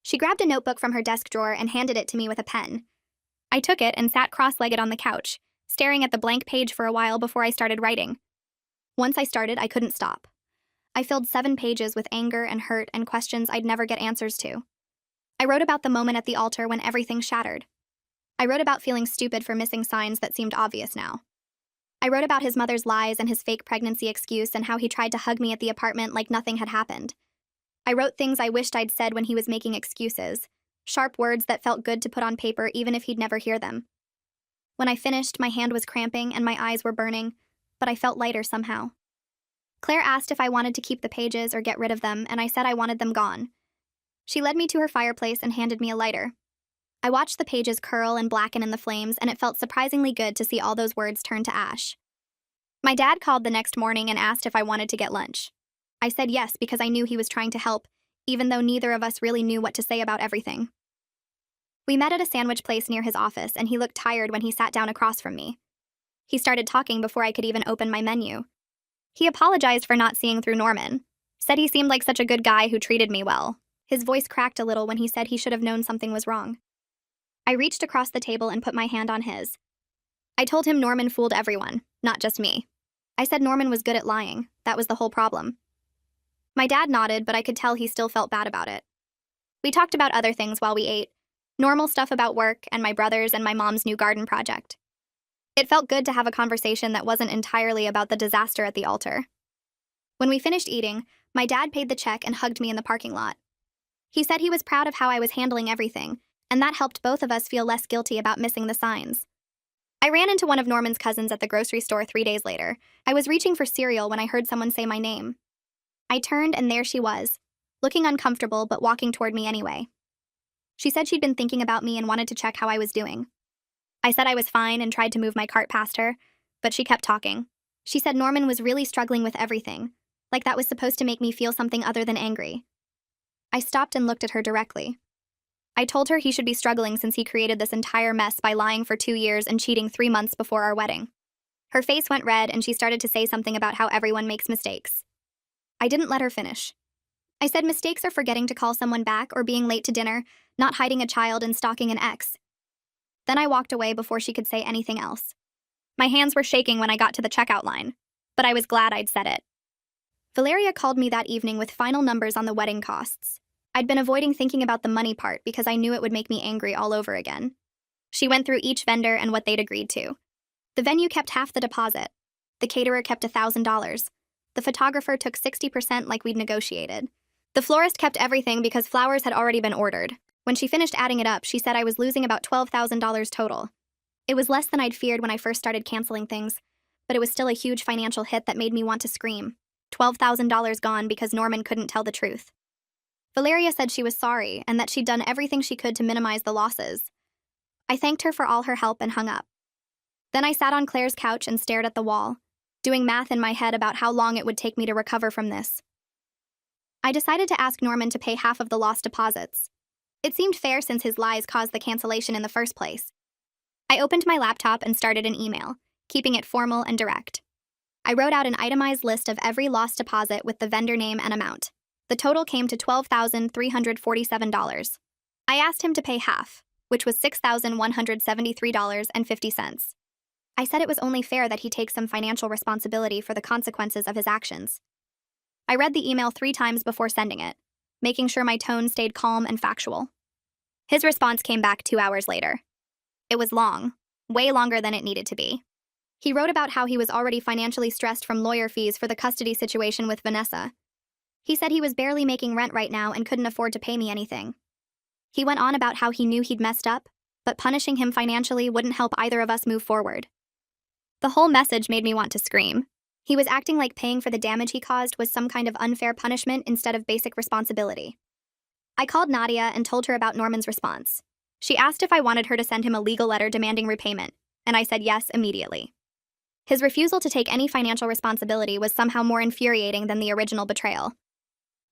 She grabbed a notebook from her desk drawer and handed it to me with a pen. I took it and sat cross-legged on the couch, staring at the blank page for a while before I started writing. Once I started, I couldn't stop. I filled 7 pages with anger and hurt and questions I'd never get answers to. I wrote about the moment at the altar when everything shattered. I wrote about feeling stupid for missing signs that seemed obvious now. I wrote about his mother's lies and his fake pregnancy excuse and how he tried to hug me at the apartment like nothing had happened. I wrote things I wished I'd said when he was making excuses, sharp words that felt good to put on paper even if he'd never hear them. When I finished, my hand was cramping and my eyes were burning, but I felt lighter somehow. Claire asked if I wanted to keep the pages or get rid of them, and I said I wanted them gone. She led me to her fireplace and handed me a lighter. I watched the pages curl and blacken in the flames, and it felt surprisingly good to see all those words turn to ash. My dad called the next morning and asked if I wanted to get lunch. I said yes because I knew he was trying to help, even though neither of us really knew what to say about everything. We met at a sandwich place near his office, and he looked tired when he sat down across from me. He started talking before I could even open my menu. He apologized for not seeing through Norman, said he seemed like such a good guy who treated me well. His voice cracked a little when he said he should have known something was wrong. I reached across the table and put my hand on his. I told him Norman fooled everyone, not just me. I said Norman was good at lying. That was the whole problem. My dad nodded, but I could tell he still felt bad about it. We talked about other things while we ate, normal stuff about work and my brothers and my mom's new garden project. It felt good to have a conversation that wasn't entirely about the disaster at the altar. When we finished eating, my dad paid the check and hugged me in the parking lot. He said he was proud of how I was handling everything, and that helped both of us feel less guilty about missing the signs. I ran into one of Norman's cousins at the grocery store 3 days later. I was reaching for cereal when I heard someone say my name. I turned and there she was, looking uncomfortable but walking toward me anyway. She said she'd been thinking about me and wanted to check how I was doing. I said I was fine and tried to move my cart past her, but she kept talking. She said Norman was really struggling with everything, like that was supposed to make me feel something other than angry. I stopped and looked at her directly. I told her he should be struggling since he created this entire mess by lying for 2 years and cheating 3 months before our wedding. Her face went red and she started to say something about how everyone makes mistakes. I didn't let her finish. I said mistakes are forgetting to call someone back or being late to dinner, not hiding a child and stalking an ex. Then I walked away before she could say anything else. My hands were shaking when I got to the checkout line, but I was glad I'd said it. Valeria called me that evening with final numbers on the wedding costs. I'd been avoiding thinking about the money part because I knew it would make me angry all over again. She went through each vendor and what they'd agreed to. The venue kept half the deposit. The caterer kept $1,000. The photographer took 60% like we'd negotiated. The florist kept everything because flowers had already been ordered. When she finished adding it up, she said I was losing about $12,000 total. It was less than I'd feared when I first started canceling things, but it was still a huge financial hit that made me want to scream. $12,000 gone because Norman couldn't tell the truth. Valeria said she was sorry and that she'd done everything she could to minimize the losses. I thanked her for all her help and hung up. Then I sat on Claire's couch and stared at the wall, doing math in my head about how long it would take me to recover from this. I decided to ask Norman to pay half of the lost deposits. It seemed fair since his lies caused the cancellation in the first place. I opened my laptop and started an email, keeping it formal and direct. I wrote out an itemized list of every lost deposit with the vendor name and amount. The total came to $12,347. I asked him to pay half, which was $6,173.50. I said it was only fair that he take some financial responsibility for the consequences of his actions. I read the email 3 times before sending it, making sure my tone stayed calm and factual. His response came back 2 hours later. It was long, way longer than it needed to be. He wrote about how he was already financially stressed from lawyer fees for the custody situation with Vanessa. He said he was barely making rent right now and couldn't afford to pay me anything. He went on about how he knew he'd messed up, but punishing him financially wouldn't help either of us move forward. The whole message made me want to scream. He was acting like paying for the damage he caused was some kind of unfair punishment instead of basic responsibility. I called Nadia and told her about Norman's response. She asked if I wanted her to send him a legal letter demanding repayment, and I said yes immediately. His refusal to take any financial responsibility was somehow more infuriating than the original betrayal.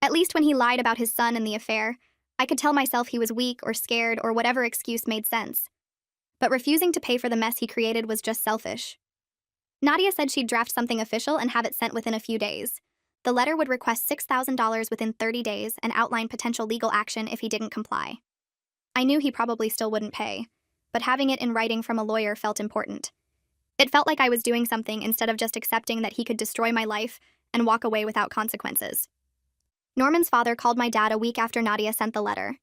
At least when he lied about his son and the affair, I could tell myself he was weak or scared or whatever excuse made sense. But refusing to pay for the mess he created was just selfish. Nadia said she'd draft something official and have it sent within a few days. The letter would request $6,000 within 30 days and outline potential legal action if he didn't comply. I knew he probably still wouldn't pay, but having it in writing from a lawyer felt important. It felt like I was doing something instead of just accepting that he could destroy my life and walk away without consequences. Norman's father called my dad a week after Nadia sent the letter.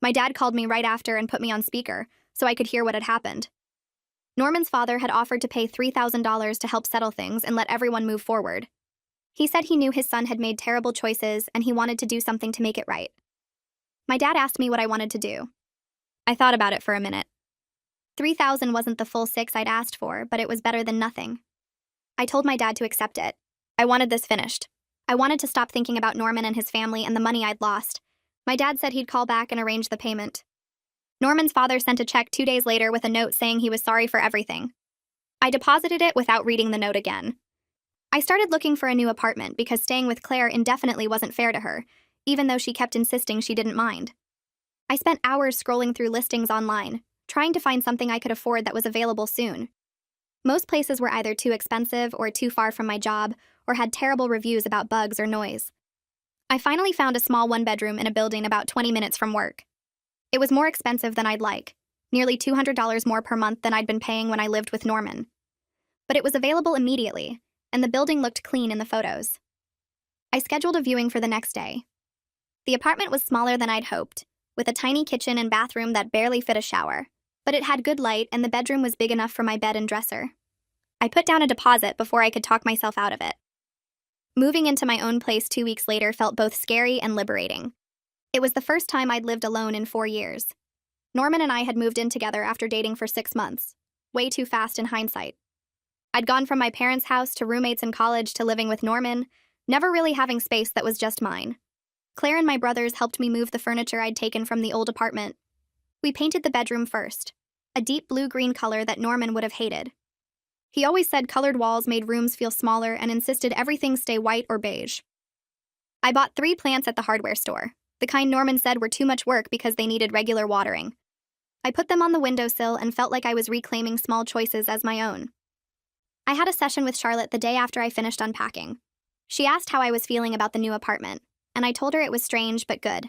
My dad called me right after and put me on speaker so I could hear what had happened. Norman's father had offered to pay $3,000 to help settle things and let everyone move forward. He said he knew his son had made terrible choices and he wanted to do something to make it right. My dad asked me what I wanted to do. I thought about it for a minute. $3,000 wasn't the full $6,000 I'd asked for, but it was better than nothing. I told my dad to accept it. I wanted this finished. I wanted to stop thinking about Norman and his family and the money I'd lost. My dad said he'd call back and arrange the payment. Norman's father sent a check 2 days later with a note saying he was sorry for everything. I deposited it without reading the note again. I started looking for a new apartment because staying with Claire indefinitely wasn't fair to her, even though she kept insisting she didn't mind. I spent hours scrolling through listings online, trying to find something I could afford that was available soon. Most places were either too expensive or too far from my job, or had terrible reviews about bugs or noise. I finally found a small one-bedroom in a building about 20 minutes from work. It was more expensive than I'd like, nearly $200 more per month than I'd been paying when I lived with Norman. But it was available immediately, and the building looked clean in the photos. I scheduled a viewing for the next day. The apartment was smaller than I'd hoped, with a tiny kitchen and bathroom that barely fit a shower, but it had good light and the bedroom was big enough for my bed and dresser. I put down a deposit before I could talk myself out of it. Moving into my own place 2 weeks later felt both scary and liberating. It was the first time I'd lived alone in 4 years. Norman and I had moved in together after dating for 6 months, way too fast in hindsight. I'd gone from my parents' house to roommates in college to living with Norman, never really having space that was just mine. Claire and my brothers helped me move the furniture I'd taken from the old apartment. We painted the bedroom first, a deep blue-green color that Norman would have hated. He always said colored walls made rooms feel smaller and insisted everything stay white or beige. I bought 3 plants at the hardware store, the kind Norman said were too much work because they needed regular watering. I put them on the windowsill and felt like I was reclaiming small choices as my own. I had a session with Charlotte the day after I finished unpacking. She asked how I was feeling about the new apartment, and I told her it was strange but good.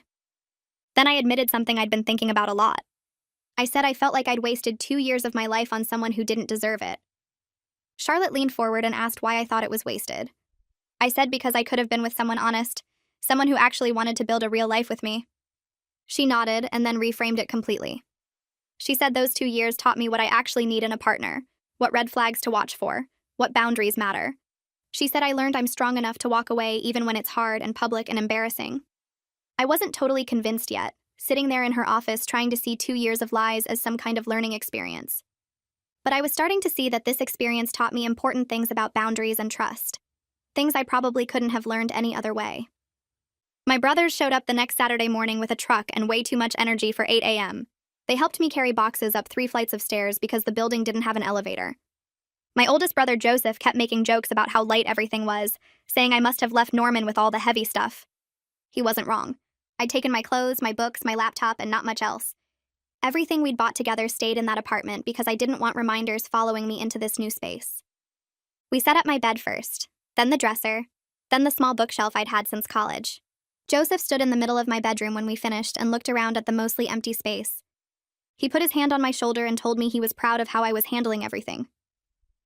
Then I admitted something I'd been thinking about a lot. I said I felt like I'd wasted 2 years of my life on someone who didn't deserve it. Charlotte leaned forward and asked why I thought it was wasted. I said because I could have been with someone honest, someone who actually wanted to build a real life with me. She nodded and then reframed it completely. She said those 2 years taught me what I actually need in a partner, what red flags to watch for, what boundaries matter. She said I learned I'm strong enough to walk away even when it's hard and public and embarrassing. I wasn't totally convinced yet, sitting there in her office trying to see 2 years of lies as some kind of learning experience. But I was starting to see that this experience taught me important things about boundaries and trust, things I probably couldn't have learned any other way. My brothers showed up the next Saturday morning with a truck and way too much energy for 8 a.m. They helped me carry boxes up 3 flights of stairs because the building didn't have an elevator. My oldest brother Joseph kept making jokes about how light everything was, saying I must have left Norman with all the heavy stuff. He wasn't wrong. I'd taken my clothes, my books, my laptop, and not much else. Everything we'd bought together stayed in that apartment because I didn't want reminders following me into this new space. We set up my bed first, then the dresser, then the small bookshelf I'd had since college. Joseph stood in the middle of my bedroom when we finished and looked around at the mostly empty space. He put his hand on my shoulder and told me he was proud of how I was handling everything.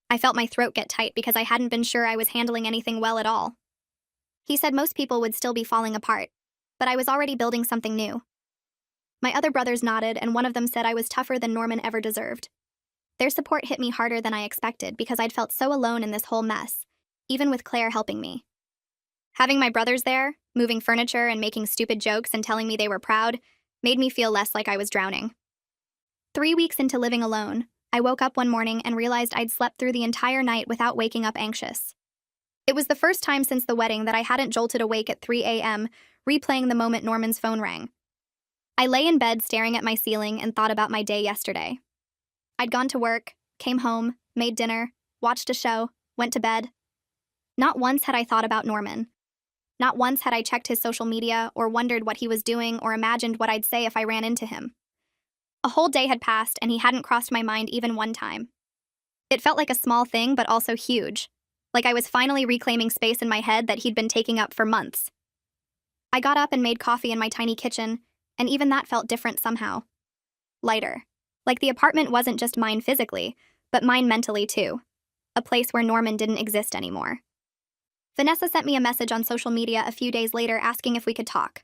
I felt my throat get tight because I hadn't been sure I was handling anything well at all. He said most people would still be falling apart, but I was already building something new. My other brothers nodded, and one of them said I was tougher than Norman ever deserved. Their support hit me harder than I expected because I'd felt so alone in this whole mess, even with Claire helping me. Having my brothers there, moving furniture and making stupid jokes and telling me they were proud, made me feel less like I was drowning. 3 weeks into living alone, I woke up one morning and realized I'd slept through the entire night without waking up anxious. It was the first time since the wedding that I hadn't jolted awake at 3 a.m., replaying the moment Norman's phone rang. I lay in bed staring at my ceiling and thought about my day yesterday. I'd gone to work, came home, made dinner, watched a show, went to bed. Not once had I thought about Norman. Not once had I checked his social media or wondered what he was doing or imagined what I'd say if I ran into him. A whole day had passed and he hadn't crossed my mind even one time. It felt like a small thing but also huge, like I was finally reclaiming space in my head that he'd been taking up for months. I got up and made coffee in my tiny kitchen, and even that felt different somehow. Lighter. Like the apartment wasn't just mine physically, but mine mentally too. A place where Norman didn't exist anymore. Vanessa sent me a message on social media a few days later asking if we could talk.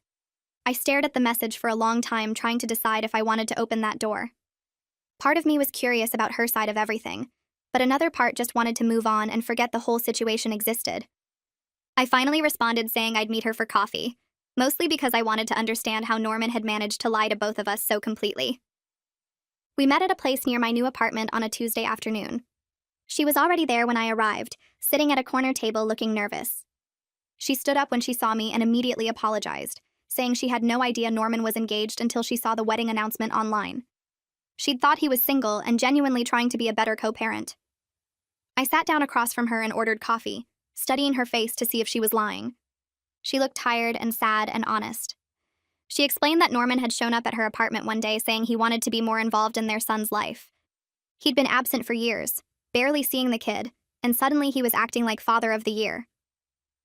I stared at the message for a long time, trying to decide if I wanted to open that door. Part of me was curious about her side of everything, but another part just wanted to move on and forget the whole situation existed. I finally responded saying I'd meet her for coffee, mostly because I wanted to understand how Norman had managed to lie to both of us so completely. We met at a place near my new apartment on a Tuesday afternoon. She was already there when I arrived, sitting at a corner table looking nervous. She stood up when she saw me and immediately apologized, saying she had no idea Norman was engaged until she saw the wedding announcement online. She'd thought he was single and genuinely trying to be a better co-parent. I sat down across from her and ordered coffee, studying her face to see if she was lying. She looked tired and sad and honest. She explained that Norman had shown up at her apartment one day saying he wanted to be more involved in their son's life. He'd been absent for years, barely seeing the kid, and suddenly he was acting like father of the year.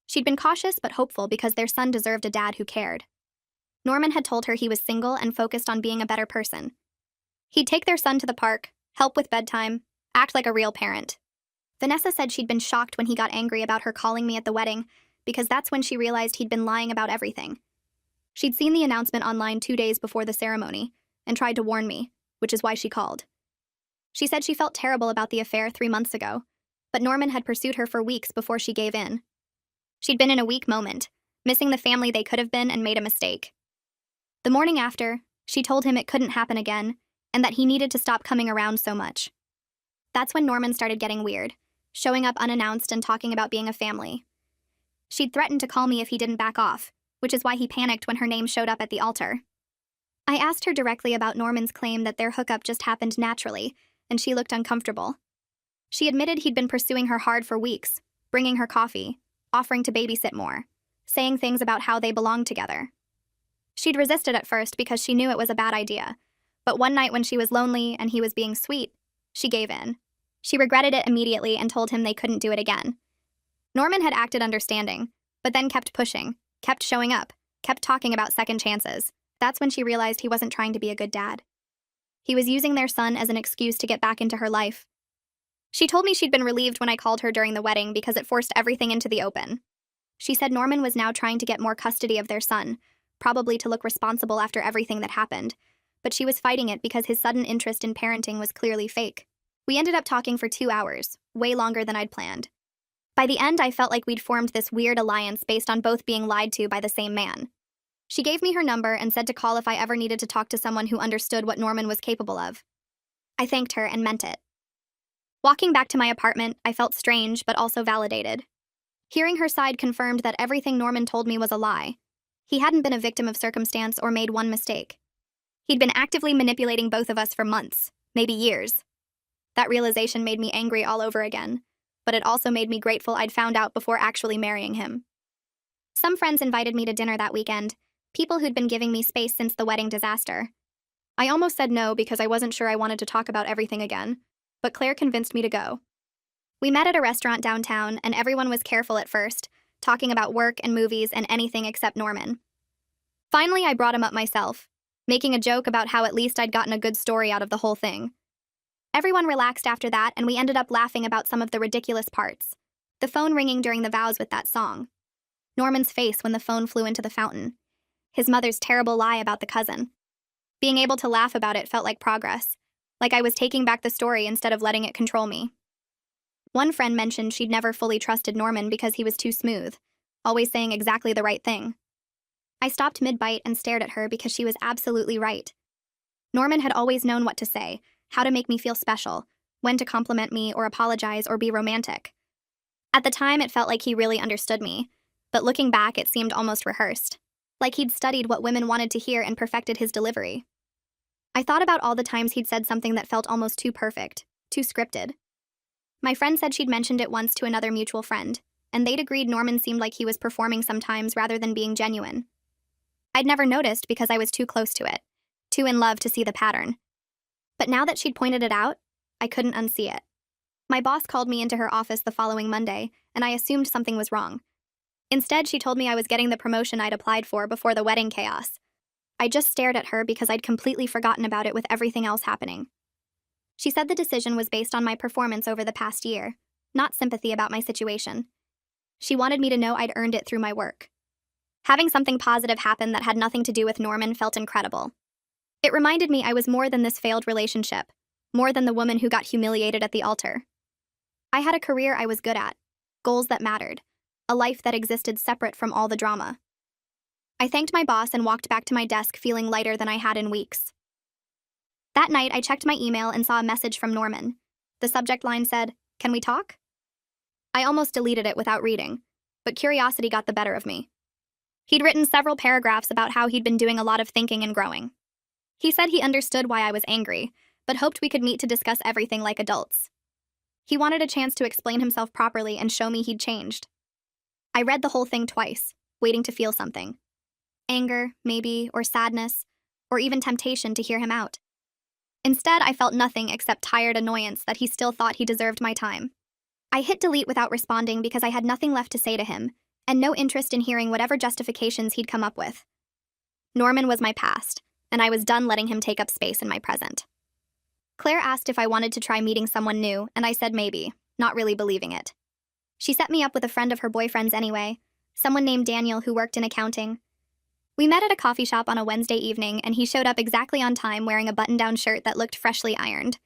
She'd been cautious but hopeful because their son deserved a dad who cared. Norman had told her he was single and focused on being a better person. He'd take their son to the park, help with bedtime, act like a real parent. Vanessa said she'd been shocked when he got angry about her calling me at the wedding, because that's when she realized he'd been lying about everything. She'd seen the announcement online 2 days before the ceremony and tried to warn me, which is why she called. She said she felt terrible about the affair 3 months ago, but Norman had pursued her for weeks before she gave in. She'd been in a weak moment, missing the family they could have been, and made a mistake. The morning after, she told him it couldn't happen again and that he needed to stop coming around so much. That's when Norman started getting weird, showing up unannounced and talking about being a family. She'd threatened to call me if he didn't back off, which is why he panicked when her name showed up at the altar. I asked her directly about Norman's claim that their hookup just happened naturally, and she looked uncomfortable. She admitted he'd been pursuing her hard for weeks, bringing her coffee, offering to babysit more, saying things about how they belonged together. She'd resisted at first because she knew it was a bad idea, but one night when she was lonely and he was being sweet, she gave in. She regretted it immediately and told him they couldn't do it again. Norman had acted understanding, but then kept pushing, kept showing up, kept talking about second chances. That's when she realized he wasn't trying to be a good dad. He was using their son as an excuse to get back into her life. She told me she'd been relieved when I called her during the wedding because it forced everything into the open. She said Norman was now trying to get more custody of their son, probably to look responsible after everything that happened, but she was fighting it because his sudden interest in parenting was clearly fake. We ended up talking for 2 hours, way longer than I'd planned. By the end, I felt like we'd formed this weird alliance based on both being lied to by the same man. She gave me her number and said to call if I ever needed to talk to someone who understood what Norman was capable of. I thanked her and meant it. Walking back to my apartment, I felt strange but also validated. Hearing her side confirmed that everything Norman told me was a lie. He hadn't been a victim of circumstance or made one mistake. He'd been actively manipulating both of us for months, maybe years. That realization made me angry all over again, but it also made me grateful I'd found out before actually marrying him. Some friends invited me to dinner that weekend, people who'd been giving me space since the wedding disaster. I almost said no because I wasn't sure I wanted to talk about everything again, but Claire convinced me to go. We met at a restaurant downtown, and everyone was careful at first, talking about work and movies and anything except Norman. Finally, I brought him up myself, making a joke about how at least I'd gotten a good story out of the whole thing. Everyone relaxed after that, and we ended up laughing about some of the ridiculous parts. The phone ringing during the vows with that song. Norman's face when the phone flew into the fountain. His mother's terrible lie about the cousin. Being able to laugh about it felt like progress, like I was taking back the story instead of letting it control me. One friend mentioned she'd never fully trusted Norman because he was too smooth, always saying exactly the right thing. I stopped mid-bite and stared at her because she was absolutely right. Norman had always known what to say, how to make me feel special, when to compliment me or apologize or be romantic. At the time, it felt like he really understood me, but looking back, it seemed almost rehearsed, like he'd studied what women wanted to hear and perfected his delivery. I thought about all the times he'd said something that felt almost too perfect, too scripted. My friend said she'd mentioned it once to another mutual friend, and they'd agreed Norman seemed like he was performing sometimes rather than being genuine. I'd never noticed because I was too close to it, too in love to see the pattern. But now that she'd pointed it out, I couldn't unsee it. My boss called me into her office the following Monday, and I assumed something was wrong. Instead, she told me I was getting the promotion I'd applied for before the wedding chaos. I just stared at her because I'd completely forgotten about it with everything else happening. She said the decision was based on my performance over the past year, not sympathy about my situation. She wanted me to know I'd earned it through my work. Having something positive happen that had nothing to do with Norman felt incredible. It reminded me I was more than this failed relationship, more than the woman who got humiliated at the altar. I had a career I was good at, goals that mattered, a life that existed separate from all the drama. I thanked my boss and walked back to my desk feeling lighter than I had in weeks. That night, I checked my email and saw a message from Norman. The subject line said, "Can we talk?" I almost deleted it without reading, but curiosity got the better of me. He'd written several paragraphs about how he'd been doing a lot of thinking and growing. He said he understood why I was angry, but hoped we could meet to discuss everything like adults. He wanted a chance to explain himself properly and show me he'd changed. I read the whole thing twice, waiting to feel something. Anger, maybe, or sadness, or even temptation to hear him out. Instead, I felt nothing except tired annoyance that he still thought he deserved my time. I hit delete without responding because I had nothing left to say to him, and no interest in hearing whatever justifications he'd come up with. Norman was my past, and I was done letting him take up space in my present. Claire asked if I wanted to try meeting someone new, and I said maybe, not really believing it. She set me up with a friend of her boyfriend's anyway, someone named Daniel who worked in accounting. We met at a coffee shop on a Wednesday evening, and he showed up exactly on time wearing a button-down shirt that looked freshly ironed.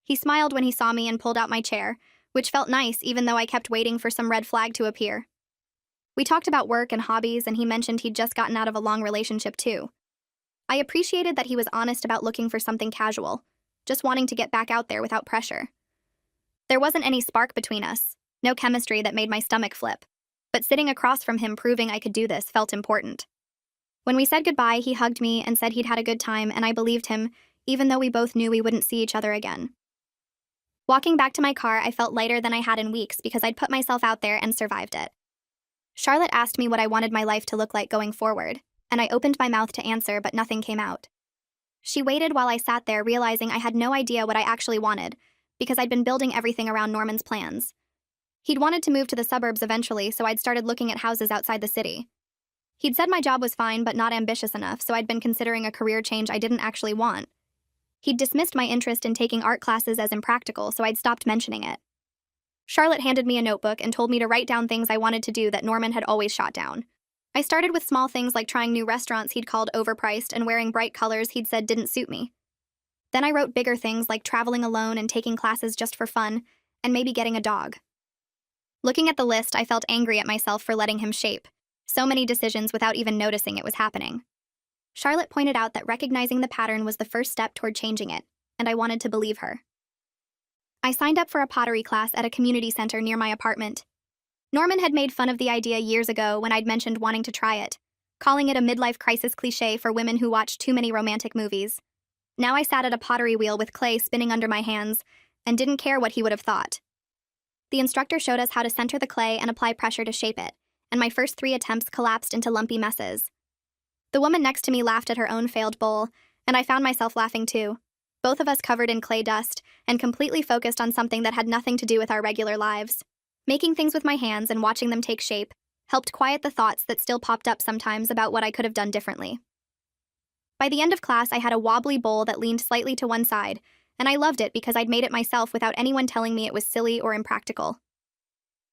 He smiled when he saw me and pulled out my chair, which felt nice even though I kept waiting for some red flag to appear. We talked about work and hobbies, and he mentioned he'd just gotten out of a long relationship too. I appreciated that he was honest about looking for something casual, just wanting to get back out there without pressure. There wasn't any spark between us, no chemistry that made my stomach flip, but sitting across from him proving I could do this felt important. When we said goodbye, he hugged me and said he'd had a good time, and I believed him, even though we both knew we wouldn't see each other again. Walking back to my car, I felt lighter than I had in weeks because I'd put myself out there and survived it. Charlotte asked me what I wanted my life to look like going forward, and I opened my mouth to answer, but nothing came out. She waited while I sat there, realizing I had no idea what I actually wanted, because I'd been building everything around Norman's plans. He'd wanted to move to the suburbs eventually, so I'd started looking at houses outside the city. He'd said my job was fine but not ambitious enough, so I'd been considering a career change I didn't actually want. He'd dismissed my interest in taking art classes as impractical, so I'd stopped mentioning it. Charlotte handed me a notebook and told me to write down things I wanted to do that Norman had always shot down. I started with small things like trying new restaurants he'd called overpriced and wearing bright colors he'd said didn't suit me. Then I wrote bigger things like traveling alone and taking classes just for fun, and maybe getting a dog. Looking at the list, I felt angry at myself for letting him shape so many decisions without even noticing it was happening. Charlotte pointed out that recognizing the pattern was the first step toward changing it, and I wanted to believe her. I signed up for a pottery class at a community center near my apartment. Norman had made fun of the idea years ago when I'd mentioned wanting to try it, calling it a midlife crisis cliché for women who watch too many romantic movies. Now I sat at a pottery wheel with clay spinning under my hands and didn't care what he would have thought. The instructor showed us how to center the clay and apply pressure to shape it, and my first 3 attempts collapsed into lumpy messes. The woman next to me laughed at her own failed bowl, and I found myself laughing too, both of us covered in clay dust and completely focused on something that had nothing to do with our regular lives. Making things with my hands and watching them take shape helped quiet the thoughts that still popped up sometimes about what I could have done differently. By the end of class, I had a wobbly bowl that leaned slightly to one side, and I loved it because I'd made it myself without anyone telling me it was silly or impractical.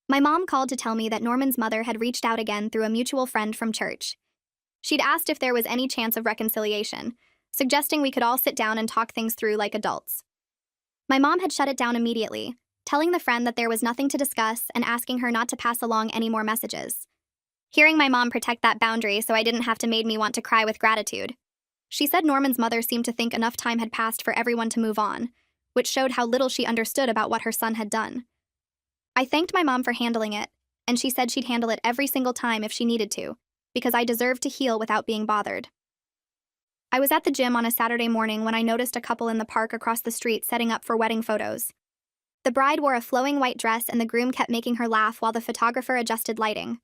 My mom called to tell me that Norman's mother had reached out again through a mutual friend from church. She'd asked if there was any chance of reconciliation, suggesting we could all sit down and talk things through like adults. My mom had shut it down immediately, telling the friend that there was nothing to discuss and asking her not to pass along any more messages. Hearing my mom protect that boundary so I didn't have to made me want to cry with gratitude. She said Norman's mother seemed to think enough time had passed for everyone to move on, which showed how little she understood about what her son had done. I thanked my mom for handling it, and she said she'd handle it every single time if she needed to, because I deserved to heal without being bothered. I was at the gym on a Saturday morning when I noticed a couple in the park across the street setting up for wedding photos. The bride wore a flowing white dress and the groom kept making her laugh while the photographer adjusted lighting.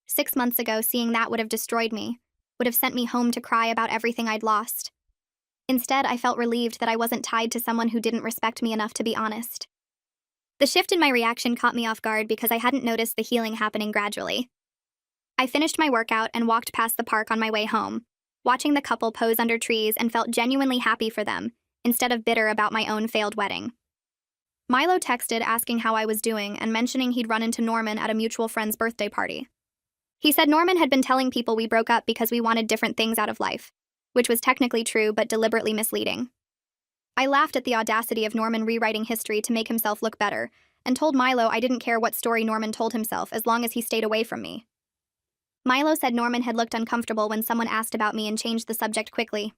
6 months ago, seeing that would have destroyed me, would have sent me home to cry about everything I'd lost. Instead, I felt relieved that I wasn't tied to someone who didn't respect me enough to be honest. The shift in my reaction caught me off guard because I hadn't noticed the healing happening gradually. I finished my workout and walked past the park on my way home, watching the couple pose under trees, and felt genuinely happy for them, instead of bitter about my own failed wedding. Milo texted asking how I was doing and mentioning he'd run into Norman at a mutual friend's birthday party. He said Norman had been telling people we broke up because we wanted different things out of life, which was technically true but deliberately misleading. I laughed at the audacity of Norman rewriting history to make himself look better, and told Milo I didn't care what story Norman told himself as long as he stayed away from me. Milo said Norman had looked uncomfortable when someone asked about me and changed the subject quickly.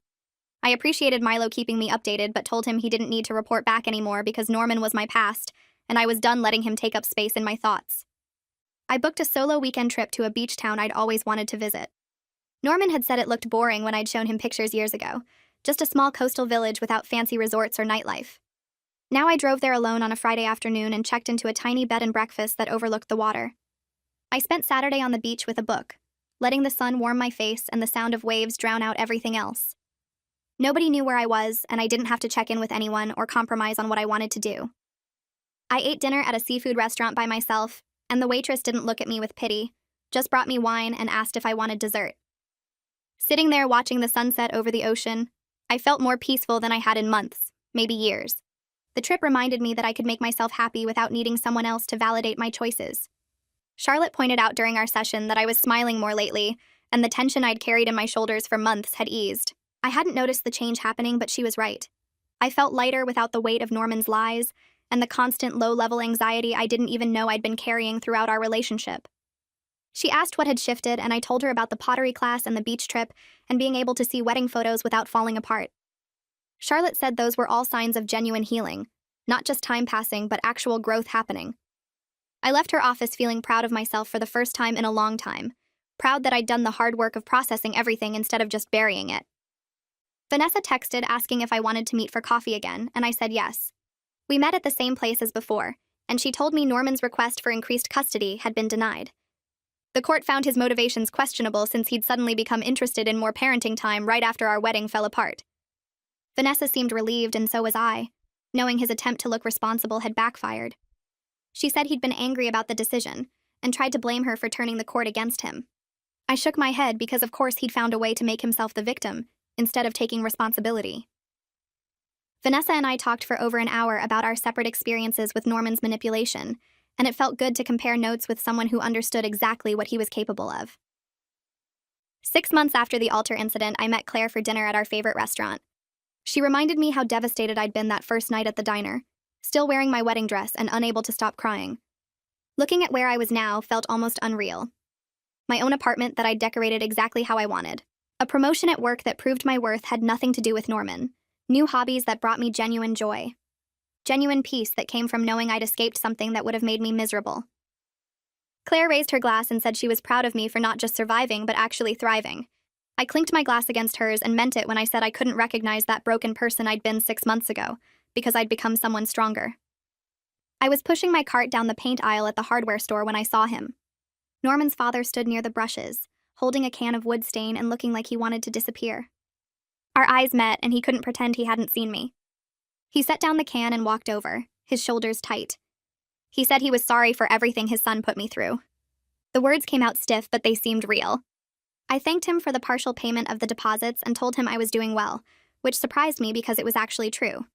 I appreciated Milo keeping me updated but told him he didn't need to report back anymore because Norman was my past, and I was done letting him take up space in my thoughts. I booked a solo weekend trip to a beach town I'd always wanted to visit. Norman had said it looked boring when I'd shown him pictures years ago, just a small coastal village without fancy resorts or nightlife. Now I drove there alone on a Friday afternoon and checked into a tiny bed and breakfast that overlooked the water. I spent Saturday on the beach with a book, letting the sun warm my face and the sound of waves drown out everything else. Nobody knew where I was, and I didn't have to check in with anyone or compromise on what I wanted to do. I ate dinner at a seafood restaurant by myself, and the waitress didn't look at me with pity, just brought me wine and asked if I wanted dessert. Sitting there watching the sunset over the ocean, I felt more peaceful than I had in months, maybe years. The trip reminded me that I could make myself happy without needing someone else to validate my choices. Charlotte pointed out during our session that I was smiling more lately, and the tension I'd carried in my shoulders for months had eased. I hadn't noticed the change happening, but she was right. I felt lighter without the weight of Norman's lies, and the constant low-level anxiety I didn't even know I'd been carrying throughout our relationship. She asked what had shifted, and I told her about the pottery class and the beach trip, and being able to see wedding photos without falling apart. Charlotte said those were all signs of genuine healing, not just time passing, but actual growth happening. I left her office feeling proud of myself for the first time in a long time, proud that I'd done the hard work of processing everything instead of just burying it. Vanessa texted asking if I wanted to meet for coffee again, and I said yes. We met at the same place as before, and she told me Norman's request for increased custody had been denied. The court found his motivations questionable since he'd suddenly become interested in more parenting time right after our wedding fell apart. Vanessa seemed relieved, and so was I, knowing his attempt to look responsible had backfired. She said he'd been angry about the decision, and tried to blame her for turning the court against him. I shook my head because of course he'd found a way to make himself the victim, instead of taking responsibility. Vanessa and I talked for over an hour about our separate experiences with Norman's manipulation, and it felt good to compare notes with someone who understood exactly what he was capable of. 6 months after the altar incident, I met Claire for dinner at our favorite restaurant. She reminded me how devastated I'd been that first night at the diner, still wearing my wedding dress and unable to stop crying. Looking at where I was now felt almost unreal. My own apartment that I'd decorated exactly how I wanted. A promotion at work that proved my worth had nothing to do with Norman. New hobbies that brought me genuine joy. Genuine peace that came from knowing I'd escaped something that would have made me miserable. Claire raised her glass and said she was proud of me for not just surviving but actually thriving. I clinked my glass against hers and meant it when I said I couldn't recognize that broken person I'd been 6 months ago, because I'd become someone stronger. I was pushing my cart down the paint aisle at the hardware store when I saw him. Norman's father stood near the brushes, holding a can of wood stain and looking like he wanted to disappear. Our eyes met, and he couldn't pretend he hadn't seen me. He set down the can and walked over, his shoulders tight. He said he was sorry for everything his son put me through. The words came out stiff, but they seemed real. I thanked him for the partial payment of the deposits and told him I was doing well, which surprised me because it was actually true.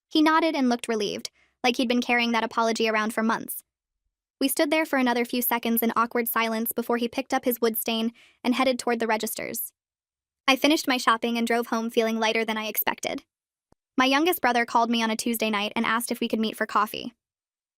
He nodded and looked relieved, like he'd been carrying that apology around for months. We stood there for another few seconds in awkward silence before he picked up his wood stain and headed toward the registers. I finished my shopping and drove home feeling lighter than I expected. My youngest brother called me on a Tuesday night and asked if we could meet for coffee.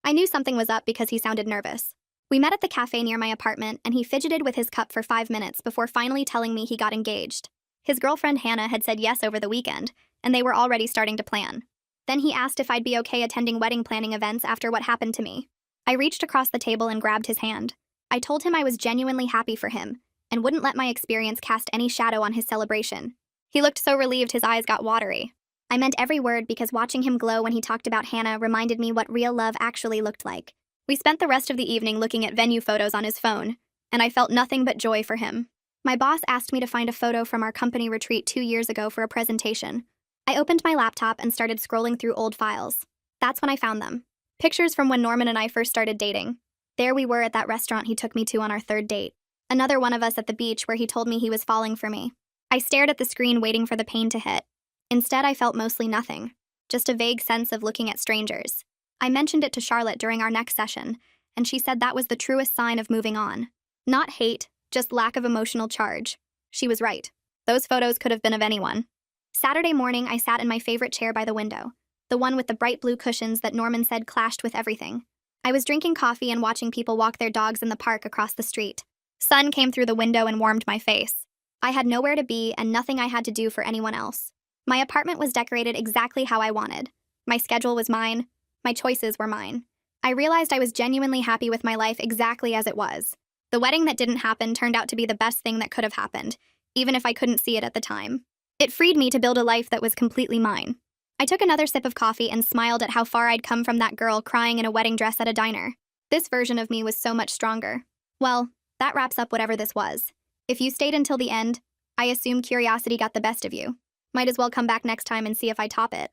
I knew something was up because he sounded nervous. We met at the cafe near my apartment, and he fidgeted with his cup for 5 minutes before finally telling me he got engaged. His girlfriend Hannah had said yes over the weekend, and they were already starting to plan. Then he asked if I'd be okay attending wedding planning events after what happened to me. I reached across the table and grabbed his hand. I told him I was genuinely happy for him and wouldn't let my experience cast any shadow on his celebration. He looked so relieved his eyes got watery. I meant every word because watching him glow when he talked about Hannah reminded me what real love actually looked like. We spent the rest of the evening looking at venue photos on his phone, and I felt nothing but joy for him. My boss asked me to find a photo from our company retreat 2 years ago for a presentation. I opened my laptop and started scrolling through old files. That's when I found them. Pictures from when Norman and I first started dating. There we were at that restaurant he took me to on our 3rd date. Another one of us at the beach where he told me he was falling for me. I stared at the screen waiting for the pain to hit. Instead, I felt mostly nothing. Just a vague sense of looking at strangers. I mentioned it to Charlotte during our next session, and she said that was the truest sign of moving on. Not hate, just lack of emotional charge. She was right. Those photos could have been of anyone. Saturday morning, I sat in my favorite chair by the window, the one with the bright blue cushions that Norman said clashed with everything. I was drinking coffee and watching people walk their dogs in the park across the street. Sun came through the window and warmed my face. I had nowhere to be and nothing I had to do for anyone else. My apartment was decorated exactly how I wanted. My schedule was mine. My choices were mine. I realized I was genuinely happy with my life exactly as it was. The wedding that didn't happen turned out to be the best thing that could have happened, even if I couldn't see it at the time. It freed me to build a life that was completely mine. I took another sip of coffee and smiled at how far I'd come from that girl crying in a wedding dress at a diner. This version of me was so much stronger. Well, that wraps up whatever this was. If you stayed until the end, I assume curiosity got the best of you. Might as well come back next time and see if I top it.